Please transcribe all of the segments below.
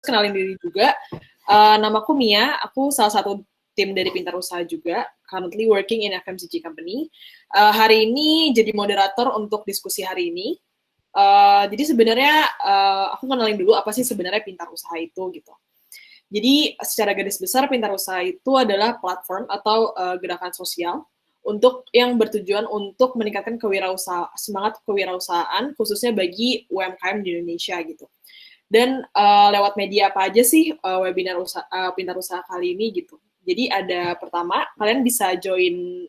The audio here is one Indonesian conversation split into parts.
kenalin diri juga. Namaku Mia, aku salah satu tim dari Pintar Usaha juga, currently working in FMCG company. Hari ini jadi moderator untuk diskusi hari ini. Jadi sebenarnya aku kenalin dulu apa sih sebenarnya Pintar Usaha itu gitu. Jadi secara garis besar Pintar Usaha itu adalah platform atau gerakan sosial untuk yang bertujuan untuk meningkatkan semangat kewirausahaan khususnya bagi UMKM di Indonesia gitu. Dan lewat media apa aja sih webinar Pintar Usaha kali ini gitu. Jadi ada pertama, kalian bisa join,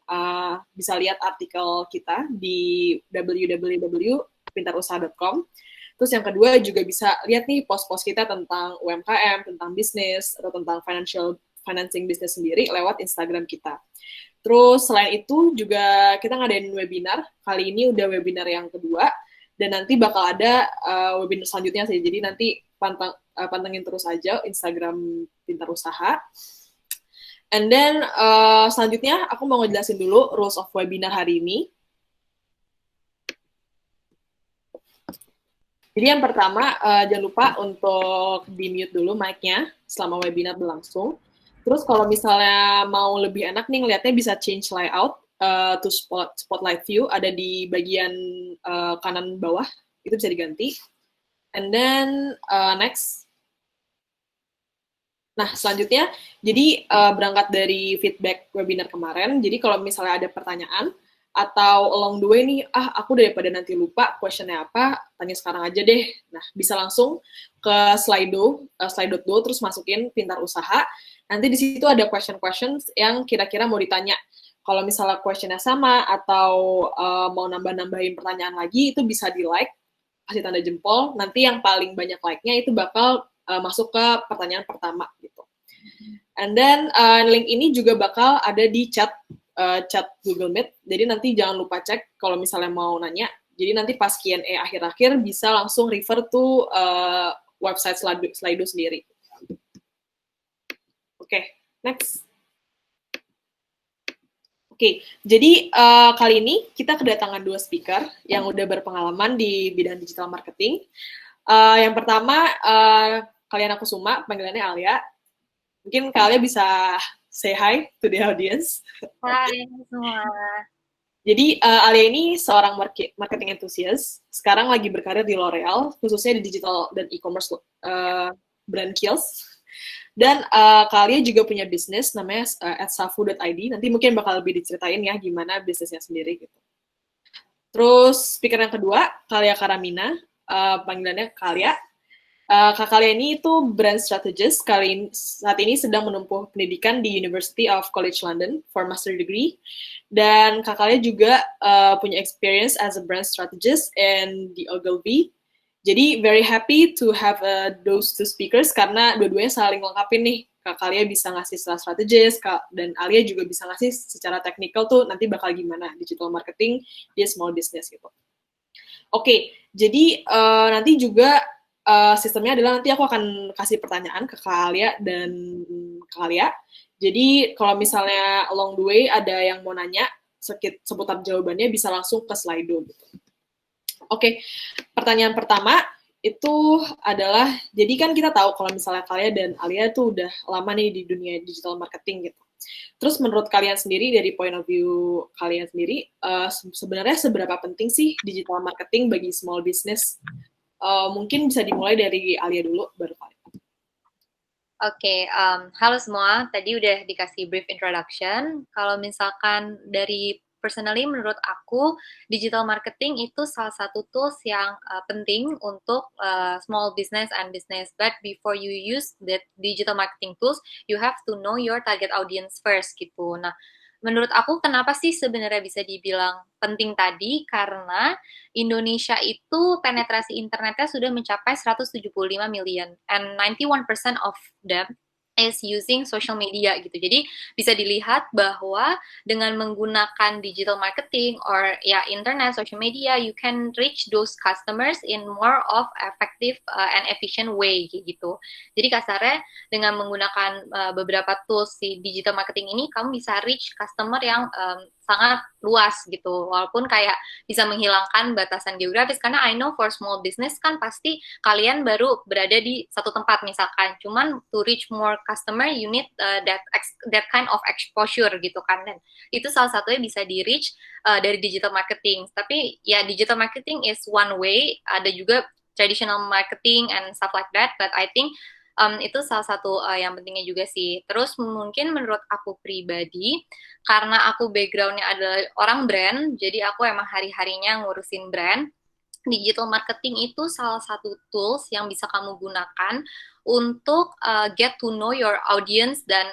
bisa lihat artikel kita di www.pintarusaha.com. Terus yang kedua juga bisa lihat nih post-post kita tentang UMKM, tentang bisnis, atau tentang financing bisnis sendiri lewat Instagram kita. Terus selain itu juga kita ngadain webinar, kali ini udah webinar yang kedua, dan nanti bakal ada webinar selanjutnya sih. Jadi nanti pantengin terus aja Instagram Pintar Usaha. And then selanjutnya aku mau ngejelasin dulu rules of webinar hari ini. Jadi yang pertama, jangan lupa untuk di-mute dulu mic-nya selama webinar berlangsung. Terus kalau misalnya mau lebih enak nih ngeliatnya bisa change layout to spotlight view, ada di bagian kanan bawah, itu bisa diganti. And then next. Nah, selanjutnya, jadi berangkat dari feedback webinar kemarin, jadi kalau misalnya ada pertanyaan, atau along the way nih, aku daripada nanti lupa questionnya apa, tanya sekarang aja deh. Nah, bisa langsung ke Slido, terus masukin Pintar Usaha. Nanti di situ ada questions yang kira-kira mau ditanya. Kalau misalnya questionnya sama, atau mau nambah-nambahin pertanyaan lagi, itu bisa di-like, kasih tanda jempol. Nanti yang paling banyak like-nya itu bakal masuk ke pertanyaan pertama gitu. And then link ini juga bakal ada di chat Google Meet. Jadi nanti jangan lupa cek kalau misalnya mau nanya. Jadi nanti pas Q&A akhir-akhir bisa langsung refer to website Slido sendiri. Oke, next. Oke, jadi kali ini kita kedatangan 2 speaker yang udah berpengalaman di bidang digital marketing. Yang pertama, kalian aku Suma, panggilannya Alia. Mungkin kalian bisa say hi to the audience. Hai semua. Jadi Alia ini seorang marketing enthusiast, sekarang lagi berkarir di L'Oreal, khususnya di digital dan e-commerce brand Kiehl's. Dan Kak Alia juga punya bisnis namanya @safu.id, nanti mungkin bakal lebih diceritain ya gimana bisnisnya sendiri gitu. Terus speaker yang kedua, Kalia Karamina, panggilannya Kalia. Kak Kalia ini itu brand strategist, saat ini sedang menempuh pendidikan di University of College London for master degree. Dan Kak Kalia juga punya experience as a brand strategist in the Ogilvy. Jadi very happy to have those two speakers karena dua-duanya saling lengkapin nih. Kak Kalia bisa ngasih secara strategis, dan Alia juga bisa ngasih secara technical tuh nanti bakal gimana digital marketing di small business gitu. Oke, jadi nanti juga sistemnya adalah nanti aku akan kasih pertanyaan ke Kak Alia dan Kak Alia. Jadi kalau misalnya along the way ada yang mau nanya seputar jawabannya bisa langsung ke Slido gitu. Oke, pertanyaan pertama itu adalah, jadi kan kita tahu kalau misalnya kalian dan Alia tuh udah lama nih di dunia digital marketing gitu. Terus menurut kalian sendiri, dari point of view kalian sendiri, sebenarnya seberapa penting sih digital marketing bagi small business? Mungkin bisa dimulai dari Alia dulu, baru kalian. Oke, halo semua. Tadi udah dikasih brief introduction. Kalau misalkan dari personally menurut aku digital marketing itu salah satu tools yang penting untuk small business and business. But before you use that digital marketing tools, you have to know your target audience first gitu. Nah, menurut aku kenapa sih sebenarnya bisa dibilang penting tadi? Karena Indonesia itu penetrasi internetnya sudah mencapai 175 million and 91% of them is using social media gitu. Jadi bisa dilihat bahwa dengan menggunakan digital marketing or ya internet, social media, you can reach those customers in more of effective and efficient way gitu. Jadi kasarnya dengan menggunakan beberapa tools di digital marketing ini, kamu bisa reach customer yang sangat luas gitu. Walaupun kayak bisa menghilangkan batasan geografis, karena I know for small business kan pasti kalian baru berada di satu tempat misalkan. Cuman to reach more customer you need that kind of exposure gitu kan. Dan itu salah satunya bisa di reach dari digital marketing. Tapi ya digital marketing is one way, ada juga traditional marketing and stuff like that, but I think itu salah satu yang pentingnya juga sih. Terus mungkin menurut aku pribadi, karena aku backgroundnya adalah orang brand, jadi aku emang hari-harinya ngurusin brand. Digital marketing itu salah satu tools yang bisa kamu gunakan untuk get to know your audience dan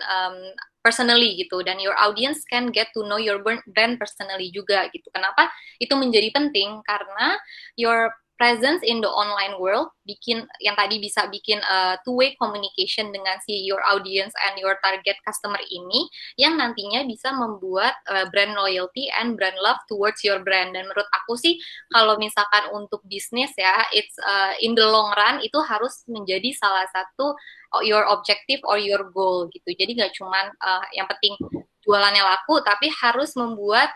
personally gitu. Dan your audience can get to know your brand personally juga gitu. Kenapa itu menjadi penting? Karena your presence in the online world bikin yang tadi bisa bikin two-way communication dengan si your audience and your target customer ini yang nantinya bisa membuat brand loyalty and brand love towards your brand. Dan menurut aku sih kalau misalkan untuk bisnis ya, it's in the long run itu harus menjadi salah satu your objective or your goal gitu. Jadi nggak cuman yang penting jualannya laku, tapi harus membuat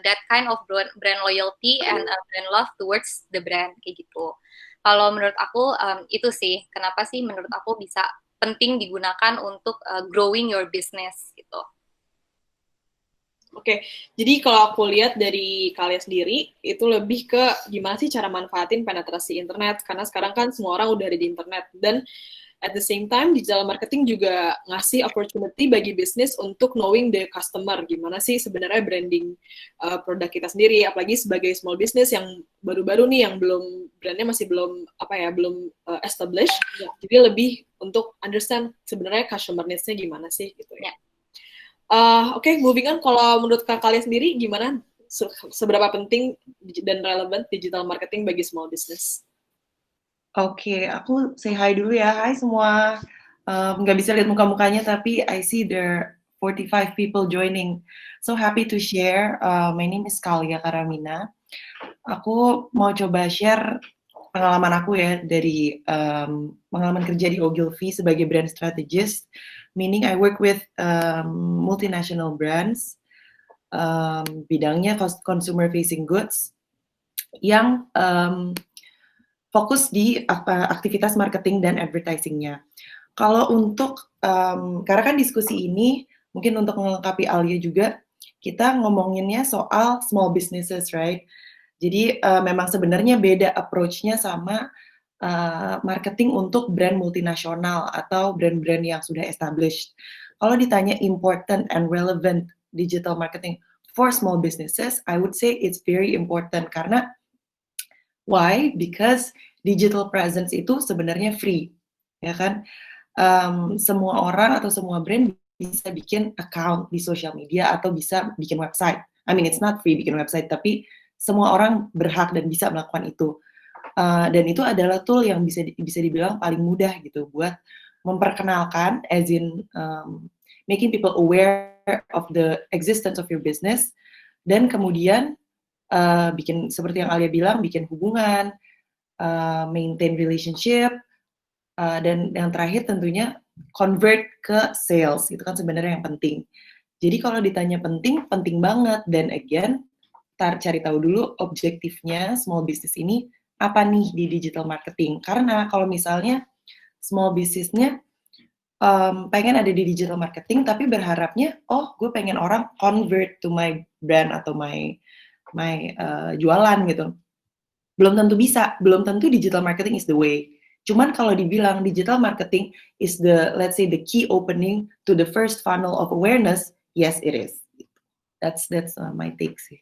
that kind of brand loyalty and brand love towards the brand kayak gitu. Kalau menurut aku itu sih kenapa sih menurut aku bisa penting digunakan untuk growing your business gitu. Oke, jadi kalau aku lihat dari kalian sendiri, itu lebih ke gimana sih cara manfaatin penetrasi internet, karena sekarang kan semua orang udah ada di internet, dan at the same time, digital marketing juga ngasih opportunity bagi bisnis untuk knowing the customer, gimana sih sebenarnya branding produk kita sendiri, apalagi sebagai small business yang baru-baru nih, yang belum, brandnya masih belum, belum established, jadi lebih untuk understand sebenarnya customer needs-nya gimana sih, gitu ya. Oke, moving on, kalau menurut kalian sendiri, gimana seberapa penting dan relevan digital marketing bagi small business? Oke, aku say hi dulu ya. Hai semua. Nggak bisa lihat muka-mukanya, tapi I see there 45 people joining. So happy to share. My name is Kalia Karamina. Aku mau coba share pengalaman aku ya dari pengalaman kerja di Ogilvy sebagai brand strategist. Meaning I work with multinational brands. Bidangnya consumer facing goods yang fokus di aktivitas marketing dan advertising-nya. Kalau untuk, karena kan diskusi ini mungkin untuk melengkapi Alia juga, kita ngomonginnya soal small businesses, right? Jadi memang sebenarnya beda approach-nya sama marketing untuk brand multinasional atau brand-brand yang sudah established. Kalau ditanya important and relevant digital marketing for small businesses, I would say it's very important karena why? Because digital presence itu sebenarnya free, ya kan? Semua orang atau semua brand bisa bikin account di social media atau bisa bikin website. I mean, it's not free bikin website, tapi semua orang berhak dan bisa melakukan itu. Dan itu adalah tool yang bisa dibilang paling mudah gitu buat memperkenalkan, as in making people aware of the existence of your business, dan kemudian bikin seperti yang Alia bilang, bikin hubungan, maintain relationship, dan yang terakhir tentunya convert ke sales, itu kan sebenarnya yang penting. Jadi kalau ditanya penting, penting banget, dan again, cari tahu dulu objektifnya small business ini apa nih di digital marketing. Karena kalau misalnya small business-nya pengen ada di digital marketing, tapi berharapnya, oh gue pengen orang convert to my brand atau my jualan gitu. Belum tentu bisa, belum tentu digital marketing is the way. Cuman kalau dibilang digital marketing is the, let's say, the key opening to the first funnel of awareness, yes it is. That's my take sih.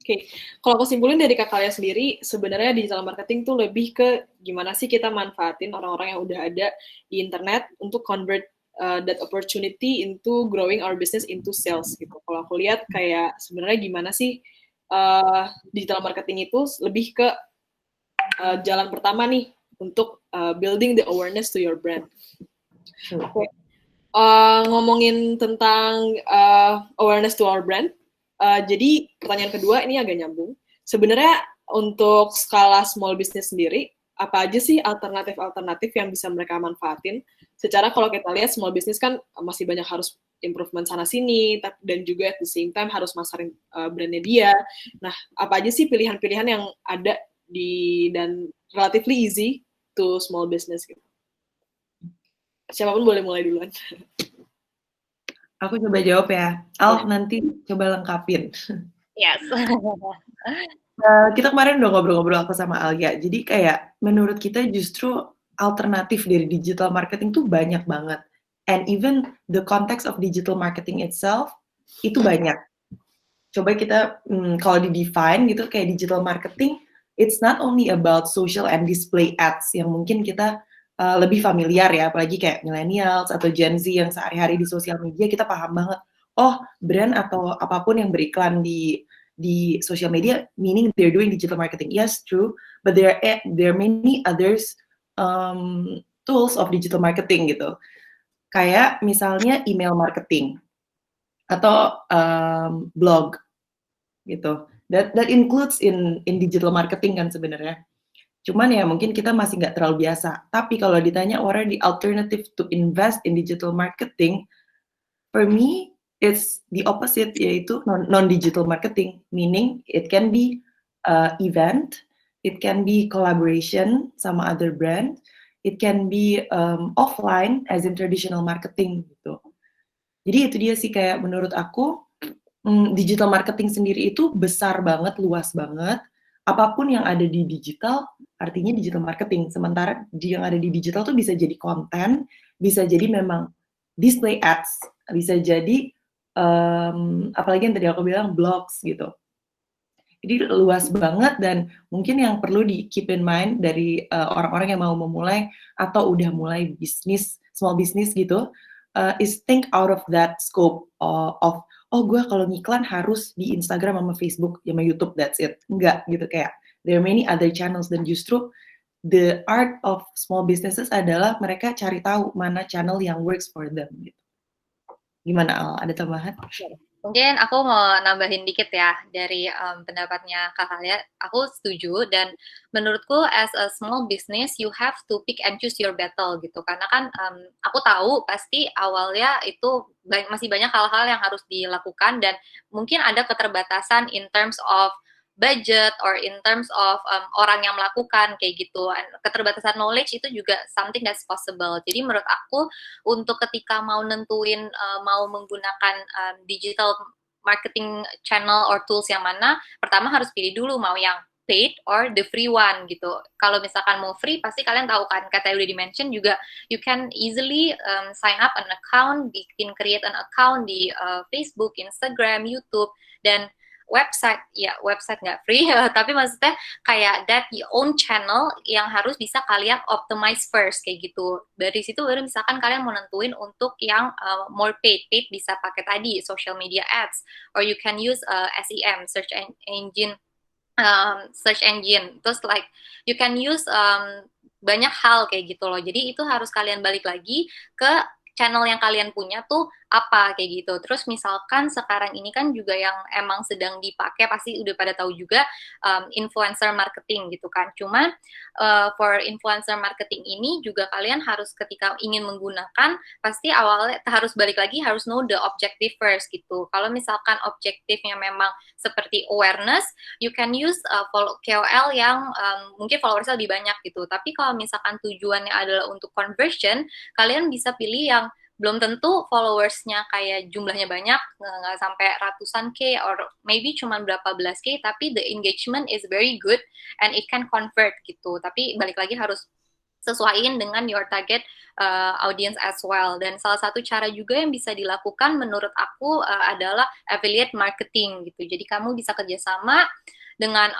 Oke, kalau aku simpulin dari kalian sendiri, sebenarnya digital marketing tuh lebih ke gimana sih kita manfaatin orang-orang yang udah ada di internet untuk convert that opportunity into growing our business into sales gitu. Kalau aku lihat kayak sebenarnya gimana sih digital marketing itu lebih ke jalan pertama nih untuk building the awareness to your brand. Okay. Ngomongin tentang awareness to our brand, jadi pertanyaan kedua ini agak nyambung. Sebenarnya untuk skala small business sendiri, apa aja sih alternatif-alternatif yang bisa mereka manfaatin? Secara kalau kita lihat small business kan masih banyak harus improvement sana sini, dan juga at the same time harus masarin brandnya dia. Nah, apa aja sih pilihan-pilihan yang ada dan relatively easy to small business gitu. Siapapun boleh mulai duluan. Aku coba jawab ya. Al, nanti coba lengkapin. Yes. Kita kemarin udah ngobrol-ngobrol aku sama Alia. Jadi kayak menurut kita justru alternatif dari digital marketing tuh banyak banget. And even the context of digital marketing itself itu banyak. Coba kita kalau di-define gitu kayak digital marketing, it's not only about social and display ads yang mungkin kita lebih familiar ya, apalagi kayak millennials atau Gen Z yang sehari-hari di sosial media kita paham banget. Oh, brand atau apapun yang beriklan di social media, meaning they're doing digital marketing. Yes, true, but there are many others tools of digital marketing gitu. Kayak misalnya email marketing atau blog gitu. That includes in digital marketing kan sebenarnya. Cuman ya mungkin kita masih nggak terlalu biasa. Tapi kalau ditanya what are the alternative to invest in digital marketing, for me it's the opposite, yaitu non-digital marketing, meaning it can be event, it can be collaboration sama other brand, it can be offline as in traditional marketing gitu. Jadi itu dia sih kayak menurut aku digital marketing sendiri itu besar banget, luas banget. Apapun yang ada di digital artinya digital marketing. Sementara yang ada di digital tuh bisa jadi konten, bisa jadi memang display ads, bisa jadi apalagi yang tadi aku bilang blogs gitu. Jadi luas banget dan mungkin yang perlu di keep in mind dari orang-orang yang mau memulai atau udah mulai bisnis, small business gitu, is think out of that scope of gue kalau ngiklan harus di Instagram sama Facebook sama YouTube, that's it. Enggak gitu, kayak there are many other channels, dan justru the art of small businesses adalah mereka cari tahu mana channel yang works for them gitu. Gimana Al, ada tambahan? Mungkin aku mau nambahin dikit ya dari pendapatnya Kak Alia. Aku setuju, dan menurutku as a small business you have to pick and choose your battle gitu. Karena kan aku tahu pasti awalnya itu masih banyak hal-hal yang harus dilakukan, dan mungkin ada keterbatasan in terms of budget or in terms of orang yang melakukan kayak gitu. And keterbatasan knowledge itu juga something that's possible. Jadi menurut aku untuk ketika mau nentuin mau menggunakan digital marketing channel or tools yang mana, pertama harus pilih dulu mau yang paid or the free one gitu. Kalau misalkan mau free, pasti kalian tahu kan, kata udah di-mention juga, you can easily sign up an account, bikin create an account di Facebook, Instagram, YouTube, dan website nggak free, tapi maksudnya kayak that your own channel yang harus bisa kalian optimize first kayak gitu. Dari situ baru misalkan kalian mau nentuin untuk yang more paid bisa pakai tadi social media ads, or you can use SEM, search engine, terus like you can use banyak hal kayak gitu loh. Jadi itu harus kalian balik lagi ke channel yang kalian punya tuh apa kayak gitu. Terus misalkan sekarang ini kan juga yang emang sedang dipakai pasti udah pada tahu juga influencer marketing gitu kan. Cuma for influencer marketing ini juga kalian harus ketika ingin menggunakan pasti awalnya harus balik lagi, harus know the objective first gitu. Kalau misalkan objektifnya memang seperti awareness, you can use KOL yang mungkin followersnya lebih banyak gitu. Tapi kalau misalkan tujuannya adalah untuk conversion, kalian bisa pilih yang belum tentu followersnya kayak jumlahnya banyak, nggak sampai ratusan K, or maybe cuma berapa belas K, tapi the engagement is very good and it can convert gitu. Tapi balik lagi harus sesuaiin dengan your target audience as well. Dan salah satu cara juga yang bisa dilakukan menurut aku adalah affiliate marketing gitu. Jadi kamu bisa kerjasama dengan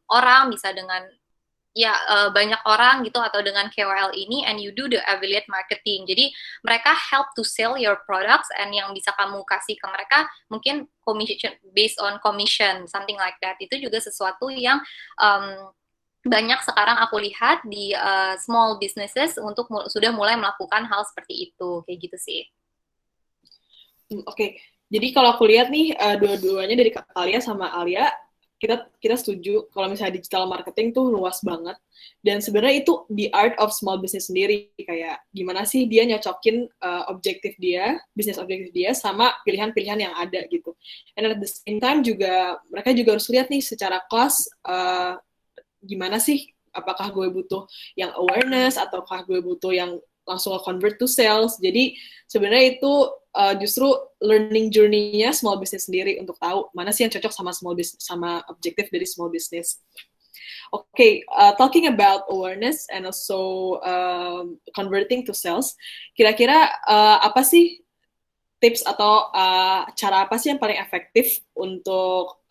orang, bisa dengan banyak orang gitu, atau dengan KOL ini, and you do the affiliate marketing. Jadi mereka help to sell your products, and yang bisa kamu kasih ke mereka mungkin commission, based on commission, something like that. Itu juga sesuatu yang banyak sekarang aku lihat di small businesses untuk sudah mulai melakukan hal seperti itu, kayak gitu sih. Oke. Jadi kalau aku lihat nih dua-duanya dari Kak Alia sama Alia kita setuju kalau misalnya digital marketing tuh luas banget, dan sebenarnya itu the art of small business sendiri, kayak gimana sih dia nyocokin bisnis objektif dia sama pilihan-pilihan yang ada gitu. And at the same time juga mereka juga harus lihat nih secara cost, gimana sih, apakah gue butuh yang awareness ataukah gue butuh yang langsung convert to sales. Jadi sebenarnya itu justru learning journey-nya small business sendiri untuk tahu mana sih yang cocok sama small business, sama objektif dari small business. Okay, talking about awareness and also converting to sales, kira-kira apa sih tips atau cara apa sih yang paling efektif untuk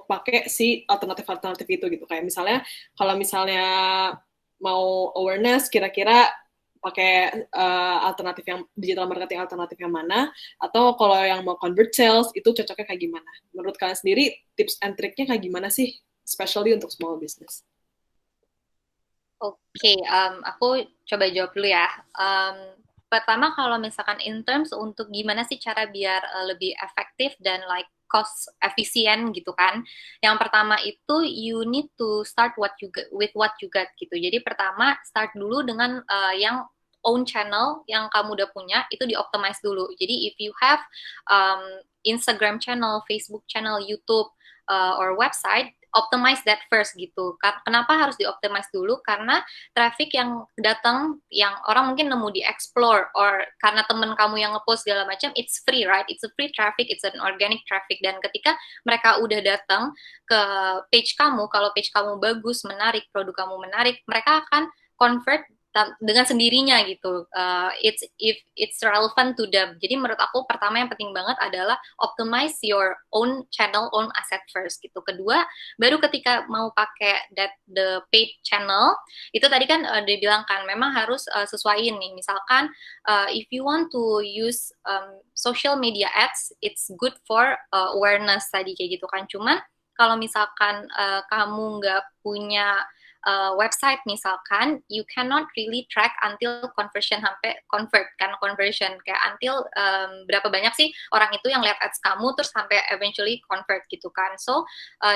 pakai si alternatif itu gitu? Kayak misalnya kalau misalnya mau awareness, kira-kira pakai alternatif yang digital marketing alternatif yang mana, atau kalau yang mau convert sales itu cocoknya kayak gimana? Menurut kalian sendiri tips and triknya kayak gimana sih, especially untuk small business? Oke, aku coba jawab dulu ya. Pertama, kalau misalkan in terms untuk gimana sih cara biar lebih efektif dan like cost efisien gitu kan. Yang pertama itu you need to start with what you got gitu. Jadi pertama start dulu dengan yang own channel yang kamu udah punya, itu di-optimize dulu. Jadi if you have Instagram channel, Facebook channel, YouTube, or website, optimize that first gitu. Kenapa harus di-optimize dulu? Karena traffic yang datang, yang orang mungkin nemu di explore, or karena temen kamu yang ngepost segala macam, it's free, right? It's a free traffic, it's an organic traffic. Dan ketika mereka udah datang ke page kamu, kalau page kamu bagus, menarik, produk kamu menarik, mereka akan convert dengan sendirinya gitu. It's relevant to them. Jadi menurut aku pertama yang penting banget adalah optimize your own channel, own asset first gitu. Kedua, baru ketika mau pakai the paid channel, itu tadi kan dibilang kan memang harus sesuaiin nih. Misalkan if you want to use social media ads, it's good for awareness tadi kayak gitu kan. Cuman kalau misalkan kamu nggak punya website misalkan, you cannot really track until conversion sampai convert kan, conversion kayak until berapa banyak sih orang itu yang lihat ads kamu terus sampai eventually convert gitu kan. So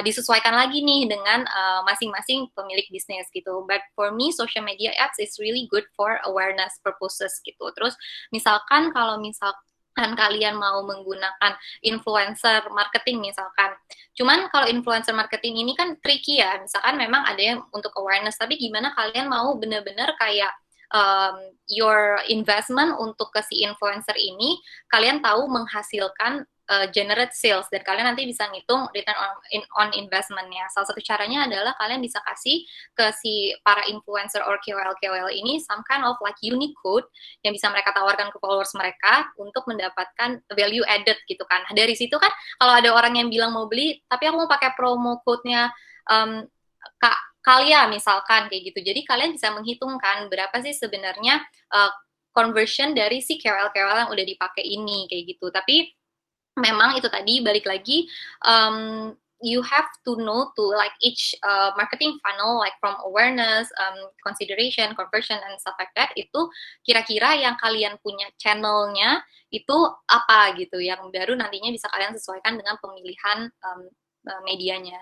disesuaikan lagi nih dengan masing-masing pemilik bisnis gitu. But for me social media ads is really good for awareness purposes gitu. Terus misalkan kalau kalian mau menggunakan influencer marketing misalkan. Cuman kalau influencer marketing ini kan tricky ya, misalkan memang ada yang untuk awareness, tapi gimana kalian mau benar-benar kayak your investment untuk ke si influencer ini, kalian tahu menghasilkan generate sales, dan kalian nanti bisa ngitung return on investment-nya. Salah satu caranya adalah kalian bisa kasih ke si para influencer or KOL ini some kind of like unique code yang bisa mereka tawarkan ke followers mereka untuk mendapatkan value added gitu kan. Dari situ kan kalau ada orang yang bilang mau beli, tapi aku mau pakai promo code-nya Kak Kalia misalkan kayak gitu. Jadi kalian bisa menghitungkan berapa sih sebenarnya conversion dari si KOL yang udah dipakai ini kayak gitu. Tapi memang itu tadi balik lagi you have to know to like each marketing funnel like from awareness, consideration, conversion and stuff like that, itu kira-kira yang kalian punya channelnya itu apa gitu, yang baru nantinya bisa kalian sesuaikan dengan pemilihan medianya.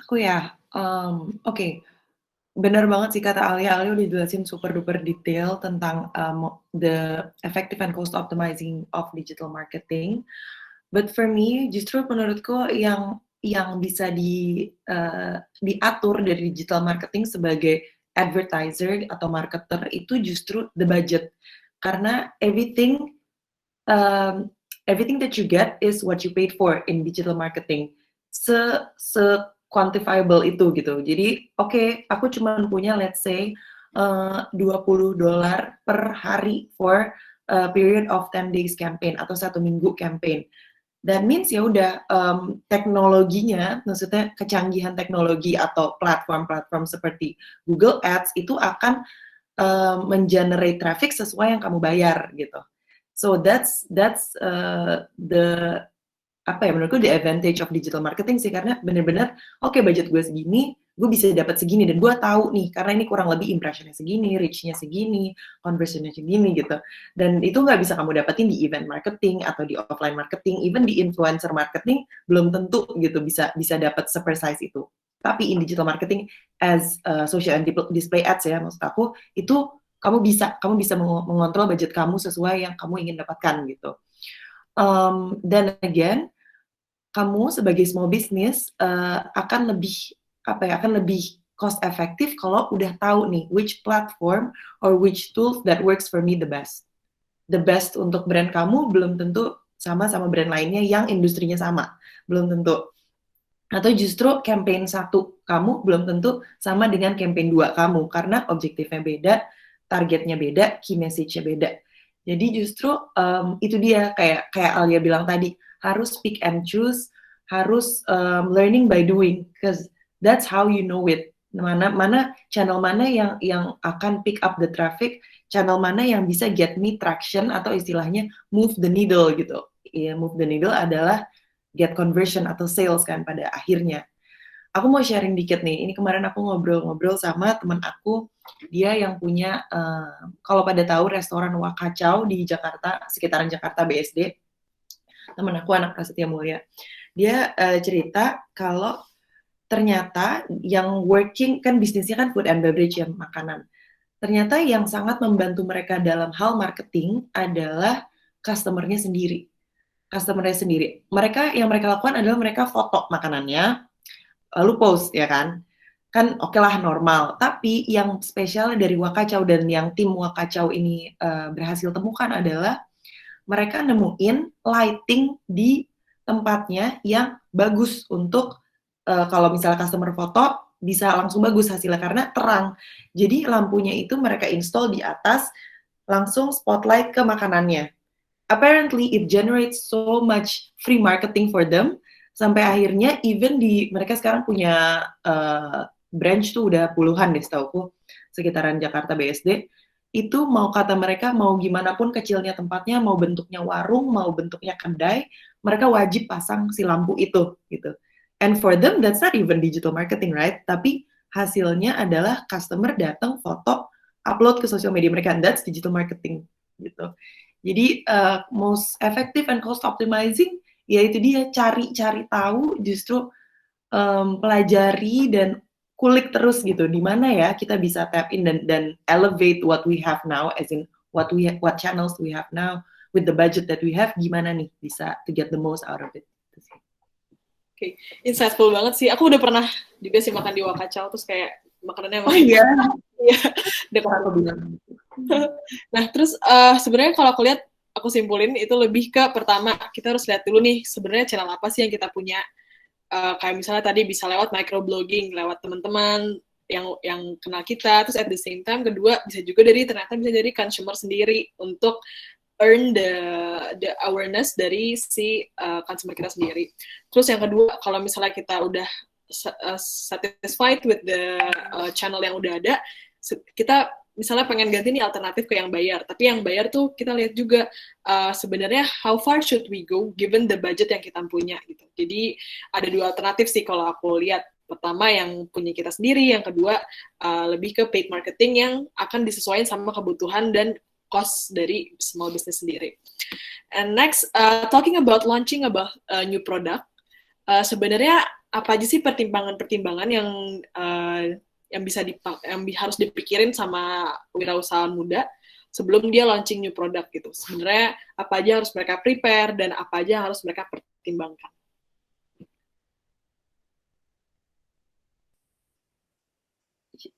Aku ya, oke. Benar banget sih kata Alia udah jelasin super duper detail tentang the effective and cost optimizing of digital marketing. But for me, justru menurutku yang bisa diatur dari digital marketing sebagai advertiser atau marketer itu justru the budget. Karena everything that you get is what you paid for in digital marketing. Quantifiable itu gitu. Jadi, oke, aku cuma punya let's say $20 per hari for a period of 10 days campaign atau 1 minggu campaign. That means ya udah teknologinya, maksudnya kecanggihan teknologi atau platform-platform seperti Google Ads itu akan mengenerate traffic sesuai yang kamu bayar gitu. So that's menurutku the advantage of digital marketing sih, karena bener-bener oke, budget gue segini, gue bisa dapat segini dan gue tahu nih karena ini kurang lebih impressionnya segini, reach-nya segini, conversion-nya segini gitu. Dan itu nggak bisa kamu dapetin di event marketing atau di offline marketing, even di influencer marketing belum tentu gitu bisa dapat se-precise itu. Tapi in digital marketing as social and display ads ya, maksud aku itu kamu bisa mengontrol budget kamu sesuai yang kamu ingin dapatkan gitu. Dan again, kamu sebagai small business akan lebih cost efektif kalau udah tahu nih which platform or which tools that works for me the best. The best untuk brand kamu belum tentu sama brand lainnya yang industrinya sama, belum tentu. Atau justru campaign 1 kamu belum tentu sama dengan campaign 2 kamu karena objektifnya beda, targetnya beda, key message-nya beda. Jadi justru itu dia kayak Alia bilang tadi, harus pick and choose, harus learning by doing, because that's how you know it. Mana channel mana yang akan pick up the traffic, channel mana yang bisa get me traction atau istilahnya move the needle gitu. Ya, move the needle adalah get conversion atau sales kan pada akhirnya. Aku mau sharing dikit nih. Ini kemarin aku ngobrol-ngobrol sama teman aku, dia yang punya kalau pada tahu restoran Wakacau di Jakarta, sekitaran Jakarta BSD. Teman aku anak Prasetya Mulia. Dia cerita kalau ternyata yang working kan bisnisnya kan food and beverage ya, makanan. Ternyata yang sangat membantu mereka dalam hal marketing adalah customer-nya sendiri. Yang mereka lakukan adalah mereka foto makanannya, lalu post ya kan. Kan oke lah normal. Tapi yang spesial dari Wakacau dan yang tim Wakacau ini berhasil temukan adalah mereka nemuin lighting di tempatnya yang bagus untuk kalau misalnya customer foto bisa langsung bagus hasilnya karena terang. Jadi lampunya itu mereka install di atas, langsung spotlight ke makanannya. Apparently it generates so much free marketing for them sampai akhirnya even mereka sekarang punya branch tuh udah puluhan deh setauku sekitaran Jakarta BSD. Itu mau kata mereka mau gimana pun kecilnya tempatnya, mau bentuknya warung, mau bentuknya kedai, mereka wajib pasang si lampu itu gitu. And for them that's not even digital marketing, right? Tapi hasilnya adalah customer datang foto, upload ke sosial media mereka, and that's digital marketing gitu. Jadi most effective and cost optimizing ya itu dia cari tahu justru pelajari dan kulik terus gitu di mana ya kita bisa tap in dan elevate what we have now as in what channels we have now with the budget that we have gimana nih bisa to get the most out of it. Oke, insightful banget sih. Aku udah pernah juga sih makan di Wakacau terus kayak makanannya iya. Iya, aku bilang. Nah, terus sebenarnya kalau aku lihat, aku simpulin itu lebih ke pertama, kita harus lihat dulu nih sebenarnya channel apa sih yang kita punya. Kayak misalnya tadi bisa lewat microblogging, lewat teman-teman yang kenal kita, terus at the same time kedua bisa juga ternyata bisa dari consumer sendiri untuk earn the awareness dari si consumer kita sendiri. Terus yang kedua, kalau misalnya kita udah satisfied with the channel yang udah ada, kita misalnya pengen ganti nih alternatif ke yang bayar, tapi yang bayar tuh kita lihat juga sebenarnya how far should we go given the budget yang kita punya gitu. Jadi ada dua alternatif sih kalau aku lihat. Pertama yang punya kita sendiri, yang kedua lebih ke paid marketing yang akan disesuaikan sama kebutuhan dan cost dari small business sendiri. And next, talking about launching about new product, sebenarnya apa aja sih pertimbangan-pertimbangan yang harus dipikirin sama wirausahawan muda sebelum dia launching new product gitu. Sebenarnya apa aja harus mereka prepare dan apa aja harus mereka pertimbangkan.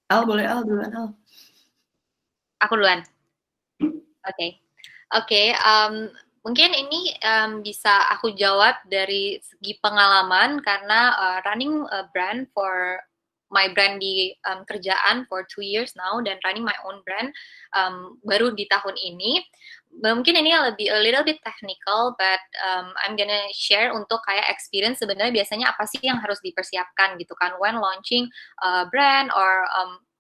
Boleh duluan Al. Aku duluan. Oke. Mungkin ini bisa aku jawab dari segi pengalaman karena running a brand for my brand di kerjaan for 2 years now dan running my own brand baru di tahun ini. Mungkin ini lebih a little bit technical, but I'm gonna share untuk kayak experience sebenarnya biasanya apa sih yang harus dipersiapkan gitu kan when launching a brand or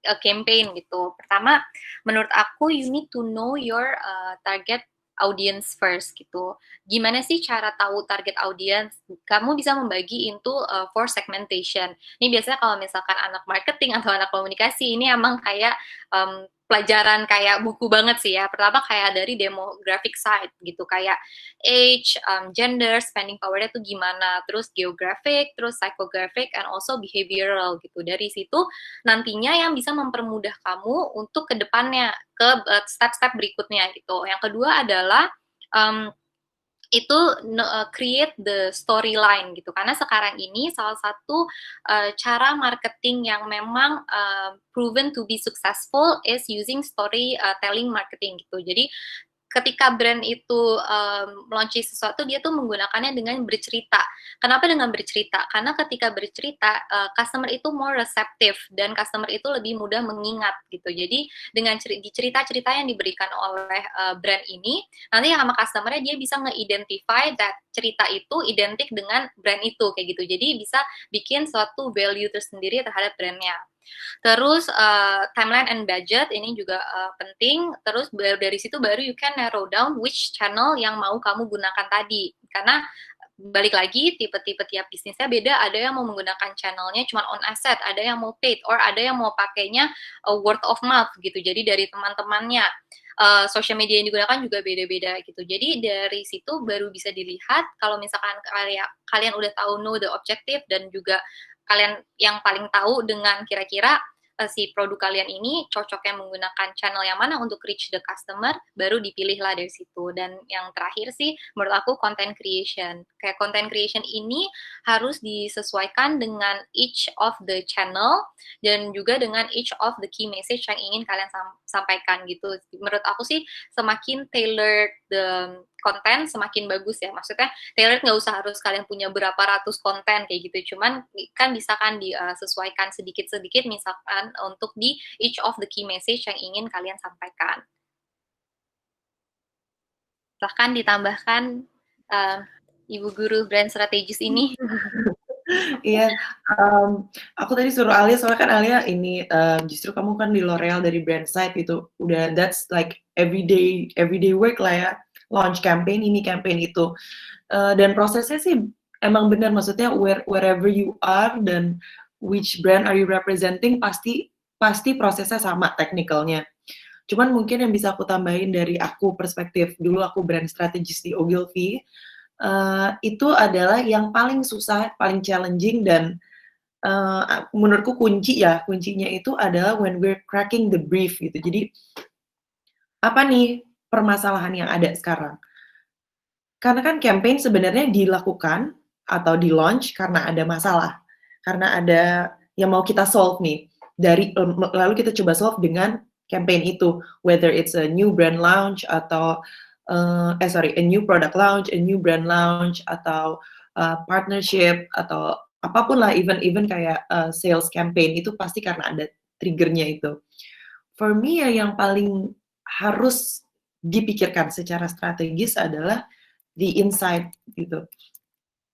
a campaign gitu. Pertama, menurut aku you need to know your target audience first gitu. Gimana sih cara tahu target audience? Kamu bisa membagi into four segmentation. Ini biasanya kalau misalkan anak marketing atau anak komunikasi ini emang kayak pelajaran kayak buku banget sih ya. Pertama kayak dari demographic side gitu, kayak age, gender, spending power-nya tuh gimana, terus geographic, terus psychographic, and also behavioral gitu. Dari situ nantinya yang bisa mempermudah kamu untuk ke depannya, ke step-step berikutnya gitu. Yang kedua adalah itu create the storyline gitu, karena sekarang ini salah satu cara marketing yang memang proven to be successful is using storytelling marketing gitu. Jadi ketika brand itu launching sesuatu, dia tuh menggunakannya dengan bercerita. Kenapa dengan bercerita? Karena ketika bercerita, customer itu more receptive dan customer itu lebih mudah mengingat gitu. Jadi dengan cerita-cerita yang diberikan oleh brand ini, nanti sama customer-nya dia bisa nge-identify that cerita itu identik dengan brand itu kayak gitu. Jadi bisa bikin suatu value tersendiri terhadap brandnya. Terus timeline and budget ini juga penting. Terus dari situ baru you can narrow down which channel yang mau kamu gunakan tadi. Karena balik lagi tipe-tipe tiap bisnisnya beda. Ada yang mau menggunakan channelnya cuma on asset, ada yang mau paid, or ada yang mau pakainya word of mouth gitu. Jadi dari teman-temannya. Social media yang digunakan juga beda-beda gitu. Jadi dari situ baru bisa dilihat kalau misalkan kalian udah tahu know the objective dan juga kalian yang paling tahu dengan kira-kira si produk kalian ini cocoknya menggunakan channel yang mana untuk reach the customer, baru dipilihlah dari situ. Dan yang terakhir sih menurut aku content creation. Kayak content creation ini harus disesuaikan dengan each of the channel dan juga dengan each of the key message yang ingin kalian sampaikan gitu. Menurut aku sih semakin tailored the konten semakin bagus ya. Maksudnya tailored nggak usah harus kalian punya berapa ratus konten kayak gitu. Cuman kan bisa kan disesuaikan sedikit-sedikit misalkan untuk di each of the key message yang ingin kalian sampaikan. Bahkan ditambahkan Ibu Guru brand strategis ini. Iya, aku tadi suruh Alia soalnya kan Alia ini justru kamu kan di L'Oreal dari brand side gitu, udah that's like everyday work lah ya, launch campaign ini campaign itu, dan prosesnya sih emang benar, maksudnya wherever you are dan which brand are you representing pasti prosesnya sama technicalnya. Cuman mungkin yang bisa aku tambahin dari aku perspektif, dulu aku brand strategist di Ogilvy, itu adalah yang paling susah, paling challenging dan menurutku kuncinya itu adalah when we're cracking the brief gitu. Jadi apa nih permasalahan yang ada sekarang? Karena kan campaign sebenarnya dilakukan atau di launch karena ada masalah, karena ada yang mau kita solve nih. Lalu kita coba solve dengan campaign itu, whether it's a new brand launch atau a new product launch, a new brand launch, atau partnership, atau apapun lah, even kayak sales campaign, itu pasti karena ada triggernya itu. For me yang paling harus dipikirkan secara strategis adalah the insight gitu,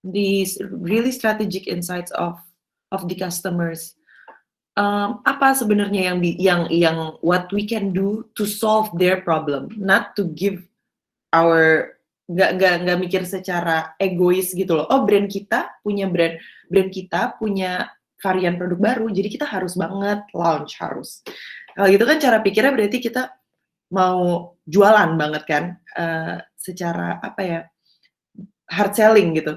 the really strategic insights of the customers. Apa sebenarnya yang what we can do to solve their problem, not to give our nggak mikir secara egois gitu loh. Oh brand kita punya varian produk baru, jadi kita harus banget launch harus. Kalau gitu kan cara pikirnya berarti kita mau jualan banget kan, secara apa ya, hard selling gitu.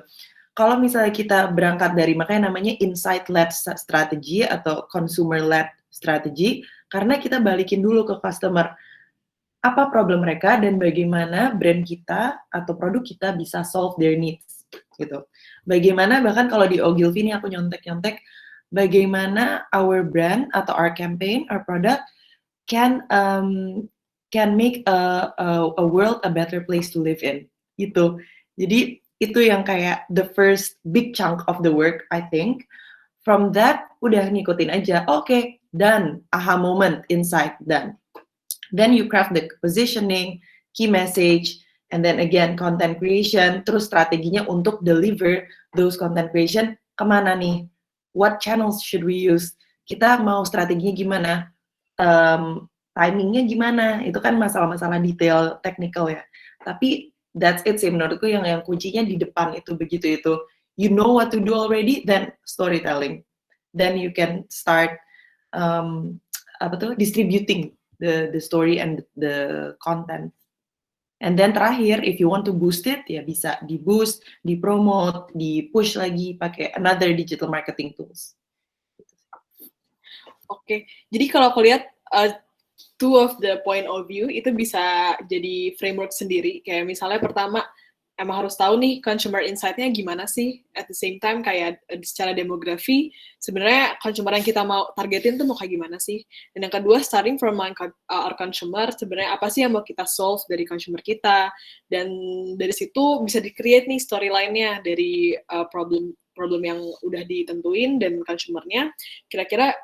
Kalau misalnya kita berangkat dari, makanya namanya insight-led strategy atau consumer-led strategy, karena kita balikin dulu ke customer, apa problem mereka dan bagaimana brand kita atau produk kita bisa solve their needs gitu. Bagaimana bahkan kalau di Ogilvy ini aku nyontek, bagaimana our brand atau our campaign, our product can make a world a better place to live in gitu. Jadi itu yang kayak the first big chunk of the work, I think. From that, udah ngikutin aja. Okay, done. Aha moment, insight, done. Then you craft the positioning, key message, and then again content creation. Terus strateginya untuk deliver those content creation kemana nih? What channels should we use? Kita mau strateginya gimana? Timingnya gimana? Itu kan masalah-masalah detail technical ya. Tapi that's it sih menurutku yang kuncinya di depan itu begitu itu. You know what to do already, then storytelling. Then you can start distributing the story and the content. And then terakhir, if you want to boost it, ya bisa di-boost, di-promote, di-push lagi pakai another digital marketing tools. Oke, jadi kalau aku lihat two of the point of view itu bisa jadi framework sendiri. Kayak misalnya pertama, emang harus tahu nih consumer insight-nya gimana sih. At the same time kayak secara demografi, sebenarnya consumer yang kita mau targetin tuh mau kayak gimana sih. Dan yang kedua, starting from our consumer, sebenarnya apa sih yang mau kita solve dari consumer kita. Dan dari situ bisa di-create nih storyline-nya dari problem yang udah ditentuin dan consumer-nya. Kira-kira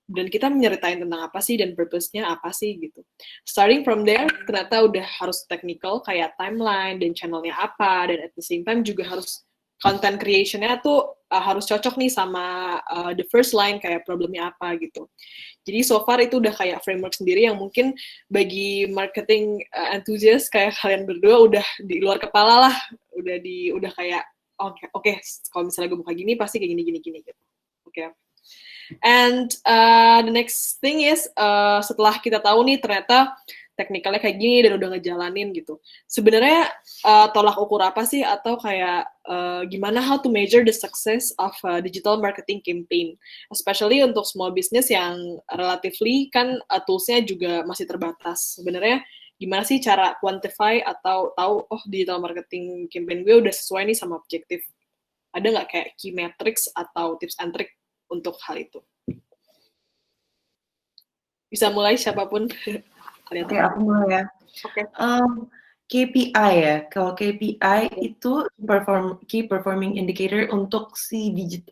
dan kita menyeritain tentang apa sih dan purpose-nya apa sih gitu. Starting from there, ternyata udah harus technical kayak timeline dan channelnya apa, dan at the same time juga harus content creation-nya tuh harus cocok nih sama the first line kayak problemnya apa gitu. Jadi so far itu udah kayak framework sendiri yang mungkin bagi marketing enthusiast kayak kalian berdua udah di luar kepala lah, udah kayak oke, kalau misalnya gue buka gini pasti kayak gini gitu. Oke. And the next thing is setelah kita tahu nih ternyata teknikalnya kayak gini dan udah ngejalanin gitu. Sebenarnya tolak ukur apa sih atau kayak gimana how to measure the success of digital marketing campaign, especially untuk small business yang relatively kan tools-nya juga masih terbatas. Sebenarnya gimana sih cara quantify atau tahu digital marketing campaign gue udah sesuai nih sama objektif? Ada nggak kayak key metrics atau tips and trick untuk hal itu? Bisa mulai siapapun. Oke, aku mulai ya. Oke. KPI ya. Kalau KPI itu key performing indicator untuk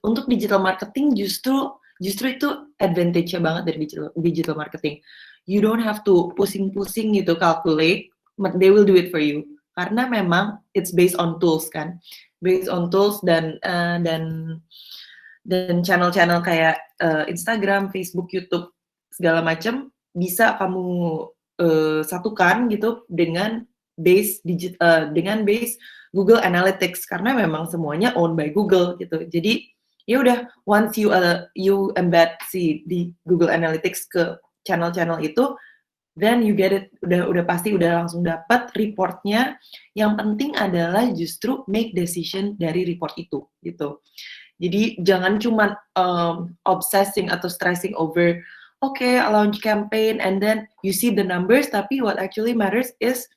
untuk digital marketing justru itu advantage-nya banget dari digital marketing. You don't have to pusing-pusing gitu calculate, but they will do it for you. Karena memang it's based on tools kan. Based on tools dan channel-channel kayak Instagram, Facebook, YouTube, segala macam bisa kamu satukan gitu dengan base Google Analytics karena memang semuanya owned by Google gitu. Jadi ya udah once you embed di Google Analytics ke channel-channel itu, then you get it, udah pasti udah langsung dapat reportnya. Yang penting adalah justru make decision dari report itu gitu. Jadi jangan cuma obsessing atau stressing over launch campaign and then you see the numbers, tapi what actually matters is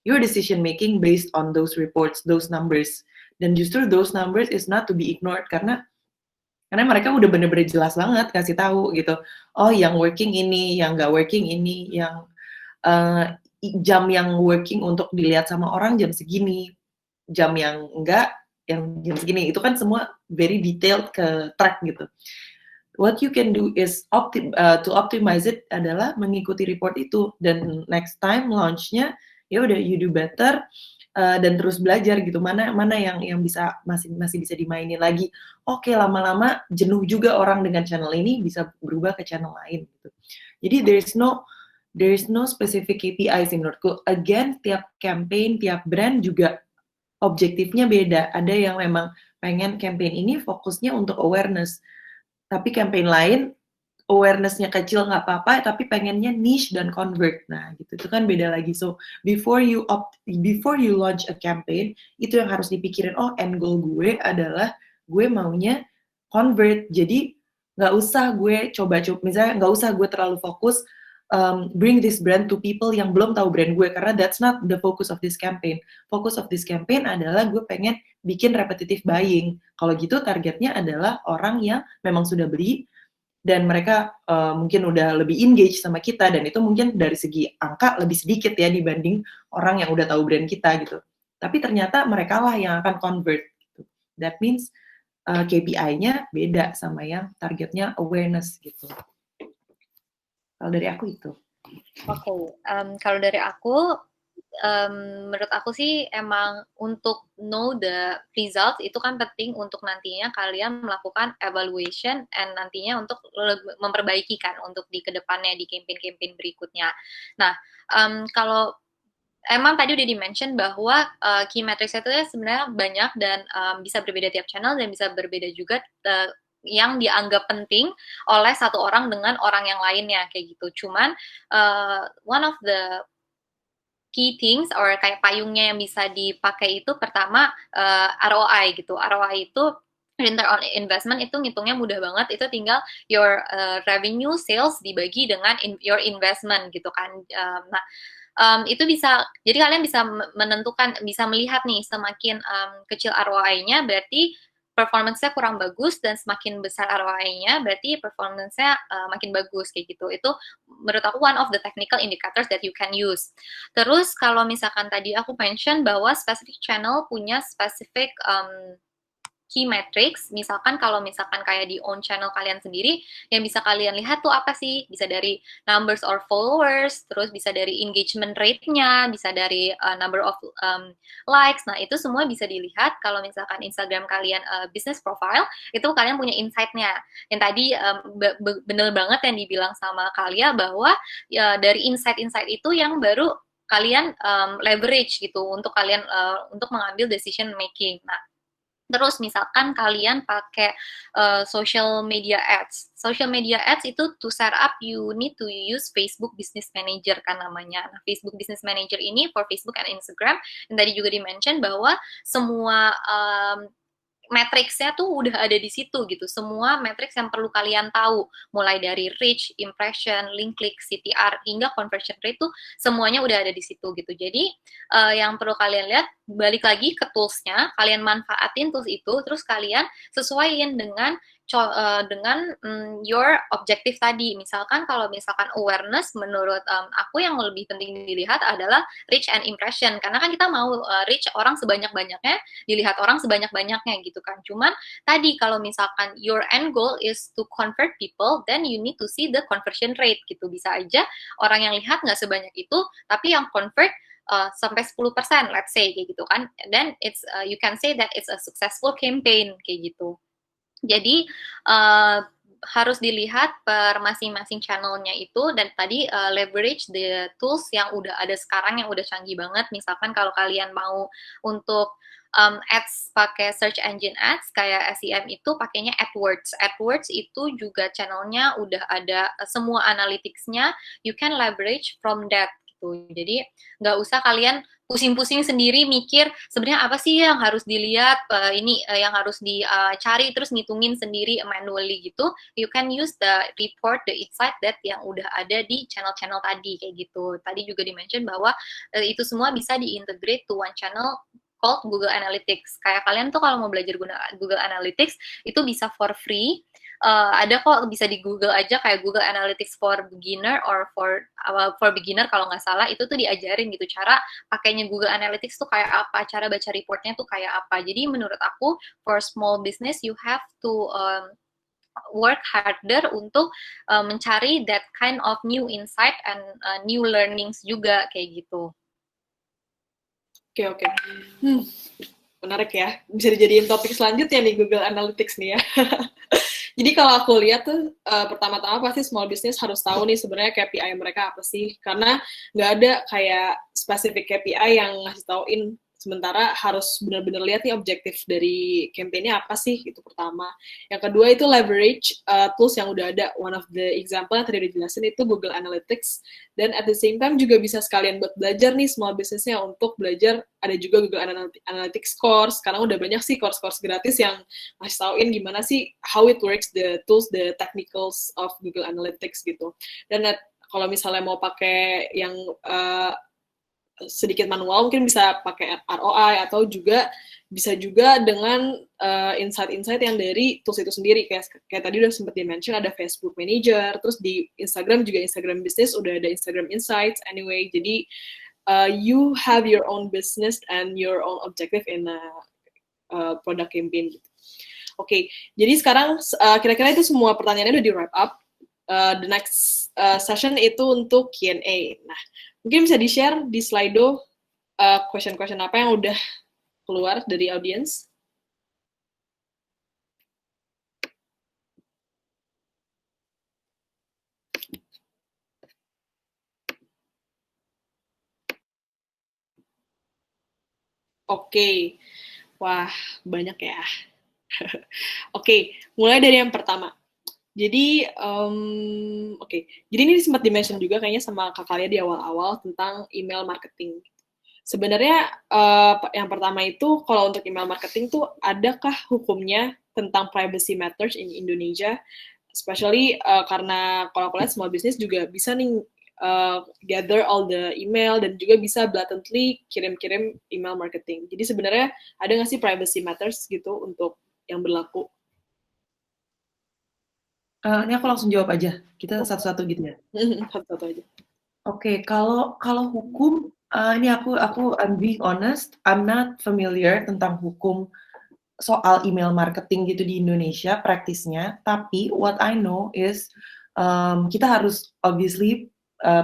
your decision making based on those reports, those numbers. Dan justru those numbers is not to be ignored karena mereka udah bener-bener jelas banget kasih tahu gitu. Oh, yang working ini, yang nggak working ini, yang jam yang working untuk dilihat sama orang jam segini, jam yang enggak yang jam segini. Itu kan semua very detailed ke track gitu. What you can do is to optimize it adalah mengikuti report itu, dan next time launch-nya ya udah you do better dan terus belajar gitu, mana yang bisa masih bisa dimainin lagi. Oke, lama-lama jenuh juga orang dengan channel ini, bisa berubah ke channel lain gitu. Jadi there is no specific KPI sih menurutku. Again, tiap campaign, tiap brand juga objektifnya beda. Ada yang memang pengen campaign ini fokusnya untuk awareness, tapi campaign lain awareness-nya kecil nggak apa-apa, tapi pengennya niche dan convert. Nah, gitu. Itu kan beda lagi. So, before you launch a campaign, itu yang harus dipikirin, end goal gue adalah gue maunya convert. Jadi, nggak usah gue coba-coba, misalnya nggak usah gue terlalu fokus bring this brand to people yang belum tahu brand gue, karena that's not the focus of this campaign. Focus of this campaign adalah gue pengen bikin repetitive buying. Kalau gitu targetnya adalah orang yang memang sudah beli dan mereka mungkin udah lebih engage sama kita, dan itu mungkin dari segi angka lebih sedikit ya dibanding orang yang udah tahu brand kita gitu. Tapi ternyata mereka lah yang akan convert gitu. That means KPI-nya beda sama yang targetnya awareness gitu. Kalau dari aku itu. Oke, kalau dari aku, menurut aku sih emang untuk know the results itu kan penting untuk nantinya kalian melakukan evaluation and nantinya untuk memperbaiki kan untuk di kedepannya di campaign-campaign berikutnya. Nah, kalau emang tadi udah di-mention bahwa key metrics itu sebenarnya banyak dan bisa berbeda tiap channel dan bisa berbeda juga yang dianggap penting oleh satu orang dengan orang yang lainnya kayak gitu. Cuman one of the key things or kayak payungnya yang bisa dipakai itu pertama ROI gitu. ROI itu return on investment itu ngitungnya mudah banget. Itu tinggal your revenue sales dibagi dengan your investment gitu kan. Nah, itu bisa, jadi kalian bisa menentukan, bisa melihat nih semakin kecil ROI-nya berarti performance-nya kurang bagus dan semakin besar ROI-nya berarti performance-nya makin bagus kayak gitu. Itu menurut aku one of the technical indicators that you can use. Terus kalau misalkan tadi aku mention bahwa specific channel punya specific key metrics, misalkan kalau misalkan kayak di own channel kalian sendiri, yang bisa kalian lihat tuh apa sih? Bisa dari numbers or followers, terus bisa dari engagement rate-nya, bisa dari number of likes. Nah, itu semua bisa dilihat kalau misalkan Instagram kalian business profile, itu kalian punya insight-nya. Yang tadi bener banget yang dibilang sama Kalia bahwa dari insight-insight itu yang baru kalian leverage gitu untuk kalian untuk mengambil decision making. Nah, terus misalkan kalian pakai social media ads. Social media ads itu to set up you need to use Facebook Business Manager kan namanya. Nah, Facebook Business Manager ini for Facebook and Instagram. Dan tadi juga di-mention bahwa semua matriksnya tuh udah ada di situ gitu. Semua matriks yang perlu kalian tahu, mulai dari reach, impression, link click, CTR, hingga conversion rate tuh semuanya udah ada di situ gitu. Jadi yang perlu kalian lihat, balik lagi ke toolsnya, kalian manfaatin tools itu, terus kalian sesuaiin dengan your objektif tadi. Misalkan kalau misalkan awareness, menurut aku yang lebih penting dilihat adalah reach and impression. Karena kan kita mau reach orang sebanyak-banyaknya, dilihat orang sebanyak-banyaknya gitu kan. Cuman tadi kalau misalkan your end goal is to convert people, then you need to see the conversion rate gitu. Bisa aja orang yang lihat nggak sebanyak itu, tapi yang convert sampai 10%, let's say kayak gitu kan. Then it's you can say that it's a successful campaign kayak gitu. Jadi harus dilihat per masing-masing channelnya itu dan tadi leverage the tools yang udah ada sekarang yang udah canggih banget. Misalkan kalau kalian mau untuk ads pakai search engine ads kayak SEM itu pakainya AdWords. AdWords itu juga channelnya udah ada semua analytics-nya. You can leverage from that gitu. Jadi nggak usah kalian pusing-pusing sendiri mikir sebenarnya apa sih yang harus dilihat yang harus dicari terus ngitungin sendiri manually gitu. You can use the report, the insight that yang udah ada di channel-channel tadi kayak gitu. Tadi juga di-mention bahwa itu semua bisa di-integrate to one channel called Google Analytics. Kayak kalian tuh kalau mau belajar Google Analytics itu bisa for free. Ada kok bisa di Google aja kayak Google Analytics for beginner or for beginner kalau nggak salah itu tuh diajarin gitu cara pakainya Google Analytics tuh kayak apa, cara baca reportnya tuh kayak apa. Jadi menurut aku for small business you have to work harder untuk mencari that kind of new insight and new learnings juga kayak gitu. Oke. Menarik ya. Bisa dijadiin topik selanjutnya nih Google Analytics nih ya. Jadi kalau aku lihat tuh pertama-tama pasti small business harus tahu nih sebenarnya KPI mereka apa sih. Karena nggak ada kayak spesifik KPI yang ngasih tauin, sementara harus benar-benar lihat nih objektif dari campaign-nya apa sih, itu pertama. Yang kedua itu leverage tools yang udah ada. One of the example yang tadi dijelasin itu Google Analytics. Dan at the same time juga bisa sekalian buat belajar nih small business-nya untuk belajar, ada juga Google Analytics course. Sekarang udah banyak sih course-course gratis yang ngasih tauin gimana sih how it works, the tools, the technicals of Google Analytics gitu. Dan kalau misalnya mau pakai yang sedikit manual, mungkin bisa pakai ROI atau juga bisa juga dengan insight-insight yang dari tools itu sendiri. Kayak tadi udah sempat di-mention ada Facebook Manager, terus di Instagram juga Instagram Business udah ada Instagram Insights anyway. Jadi you have your own business and your own objective in a product campaign gitu. Oke, jadi sekarang kira-kira itu semua pertanyaannya udah di-wrap up. The next session itu untuk Q&A. Nah, mungkin bisa di-share di Slido question-question apa yang udah keluar dari audiens. Oke. Wah, banyak ya. Oke, mulai dari yang pertama. Jadi, jadi ini sempat di-mention juga kayaknya sama Kak Kalia di awal-awal tentang email marketing. Sebenarnya yang pertama itu kalau untuk email marketing tuh adakah hukumnya tentang privacy matters in Indonesia? Especially karena kalau aku lihat small business juga bisa nih gather all the email dan juga bisa blatantly kirim-kirim email marketing. Jadi sebenarnya ada nggak sih privacy matters gitu untuk yang berlaku? Ini aku langsung jawab aja. Kita satu-satu gitu ya. Satu-satu aja. Oke, kalau hukum, ini aku I'm being honest, I'm not familiar tentang hukum soal email marketing gitu di Indonesia praktisnya. Tapi what I know is kita harus obviously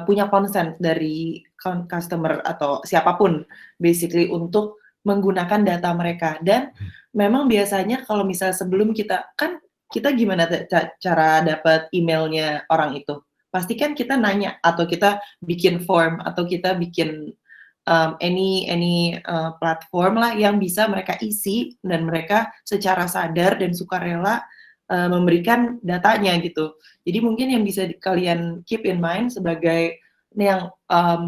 punya consent dari customer atau siapapun basically untuk menggunakan data mereka. Dan memang biasanya kalau misalnya sebelum kita gimana cara dapat emailnya orang itu? Pasti kan kita nanya atau kita bikin form atau kita bikin any platform lah yang bisa mereka isi dan mereka secara sadar dan sukarela memberikan datanya gitu. Jadi mungkin yang bisa kalian keep in mind sebagai yang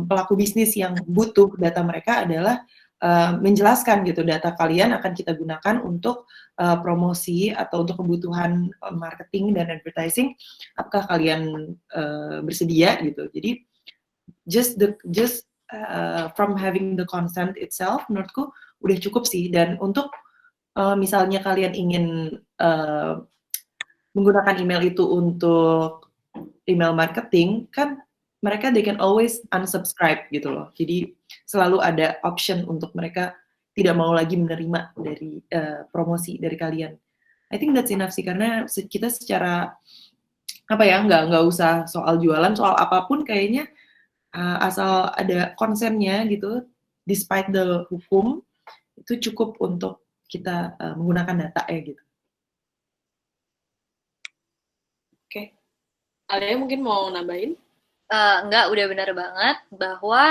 pelaku bisnis yang butuh data mereka adalah menjelaskan gitu data kalian akan kita gunakan untuk promosi atau untuk kebutuhan marketing dan advertising. Apakah kalian bersedia gitu? Jadi just from having the consent itself menurutku udah cukup sih. Dan untuk misalnya kalian ingin menggunakan email itu untuk email marketing, kan mereka they can always unsubscribe gitu loh. Jadi selalu ada option untuk mereka tidak mau lagi menerima dari promosi dari kalian. I think that's enough sih, karena kita secara apa ya, nggak usah soal jualan, soal apapun kayaknya asal ada konsennya gitu, despite the hukum, itu cukup untuk kita menggunakan data ya gitu. Oke. Alia mungkin mau nambahin? Enggak, udah benar banget bahwa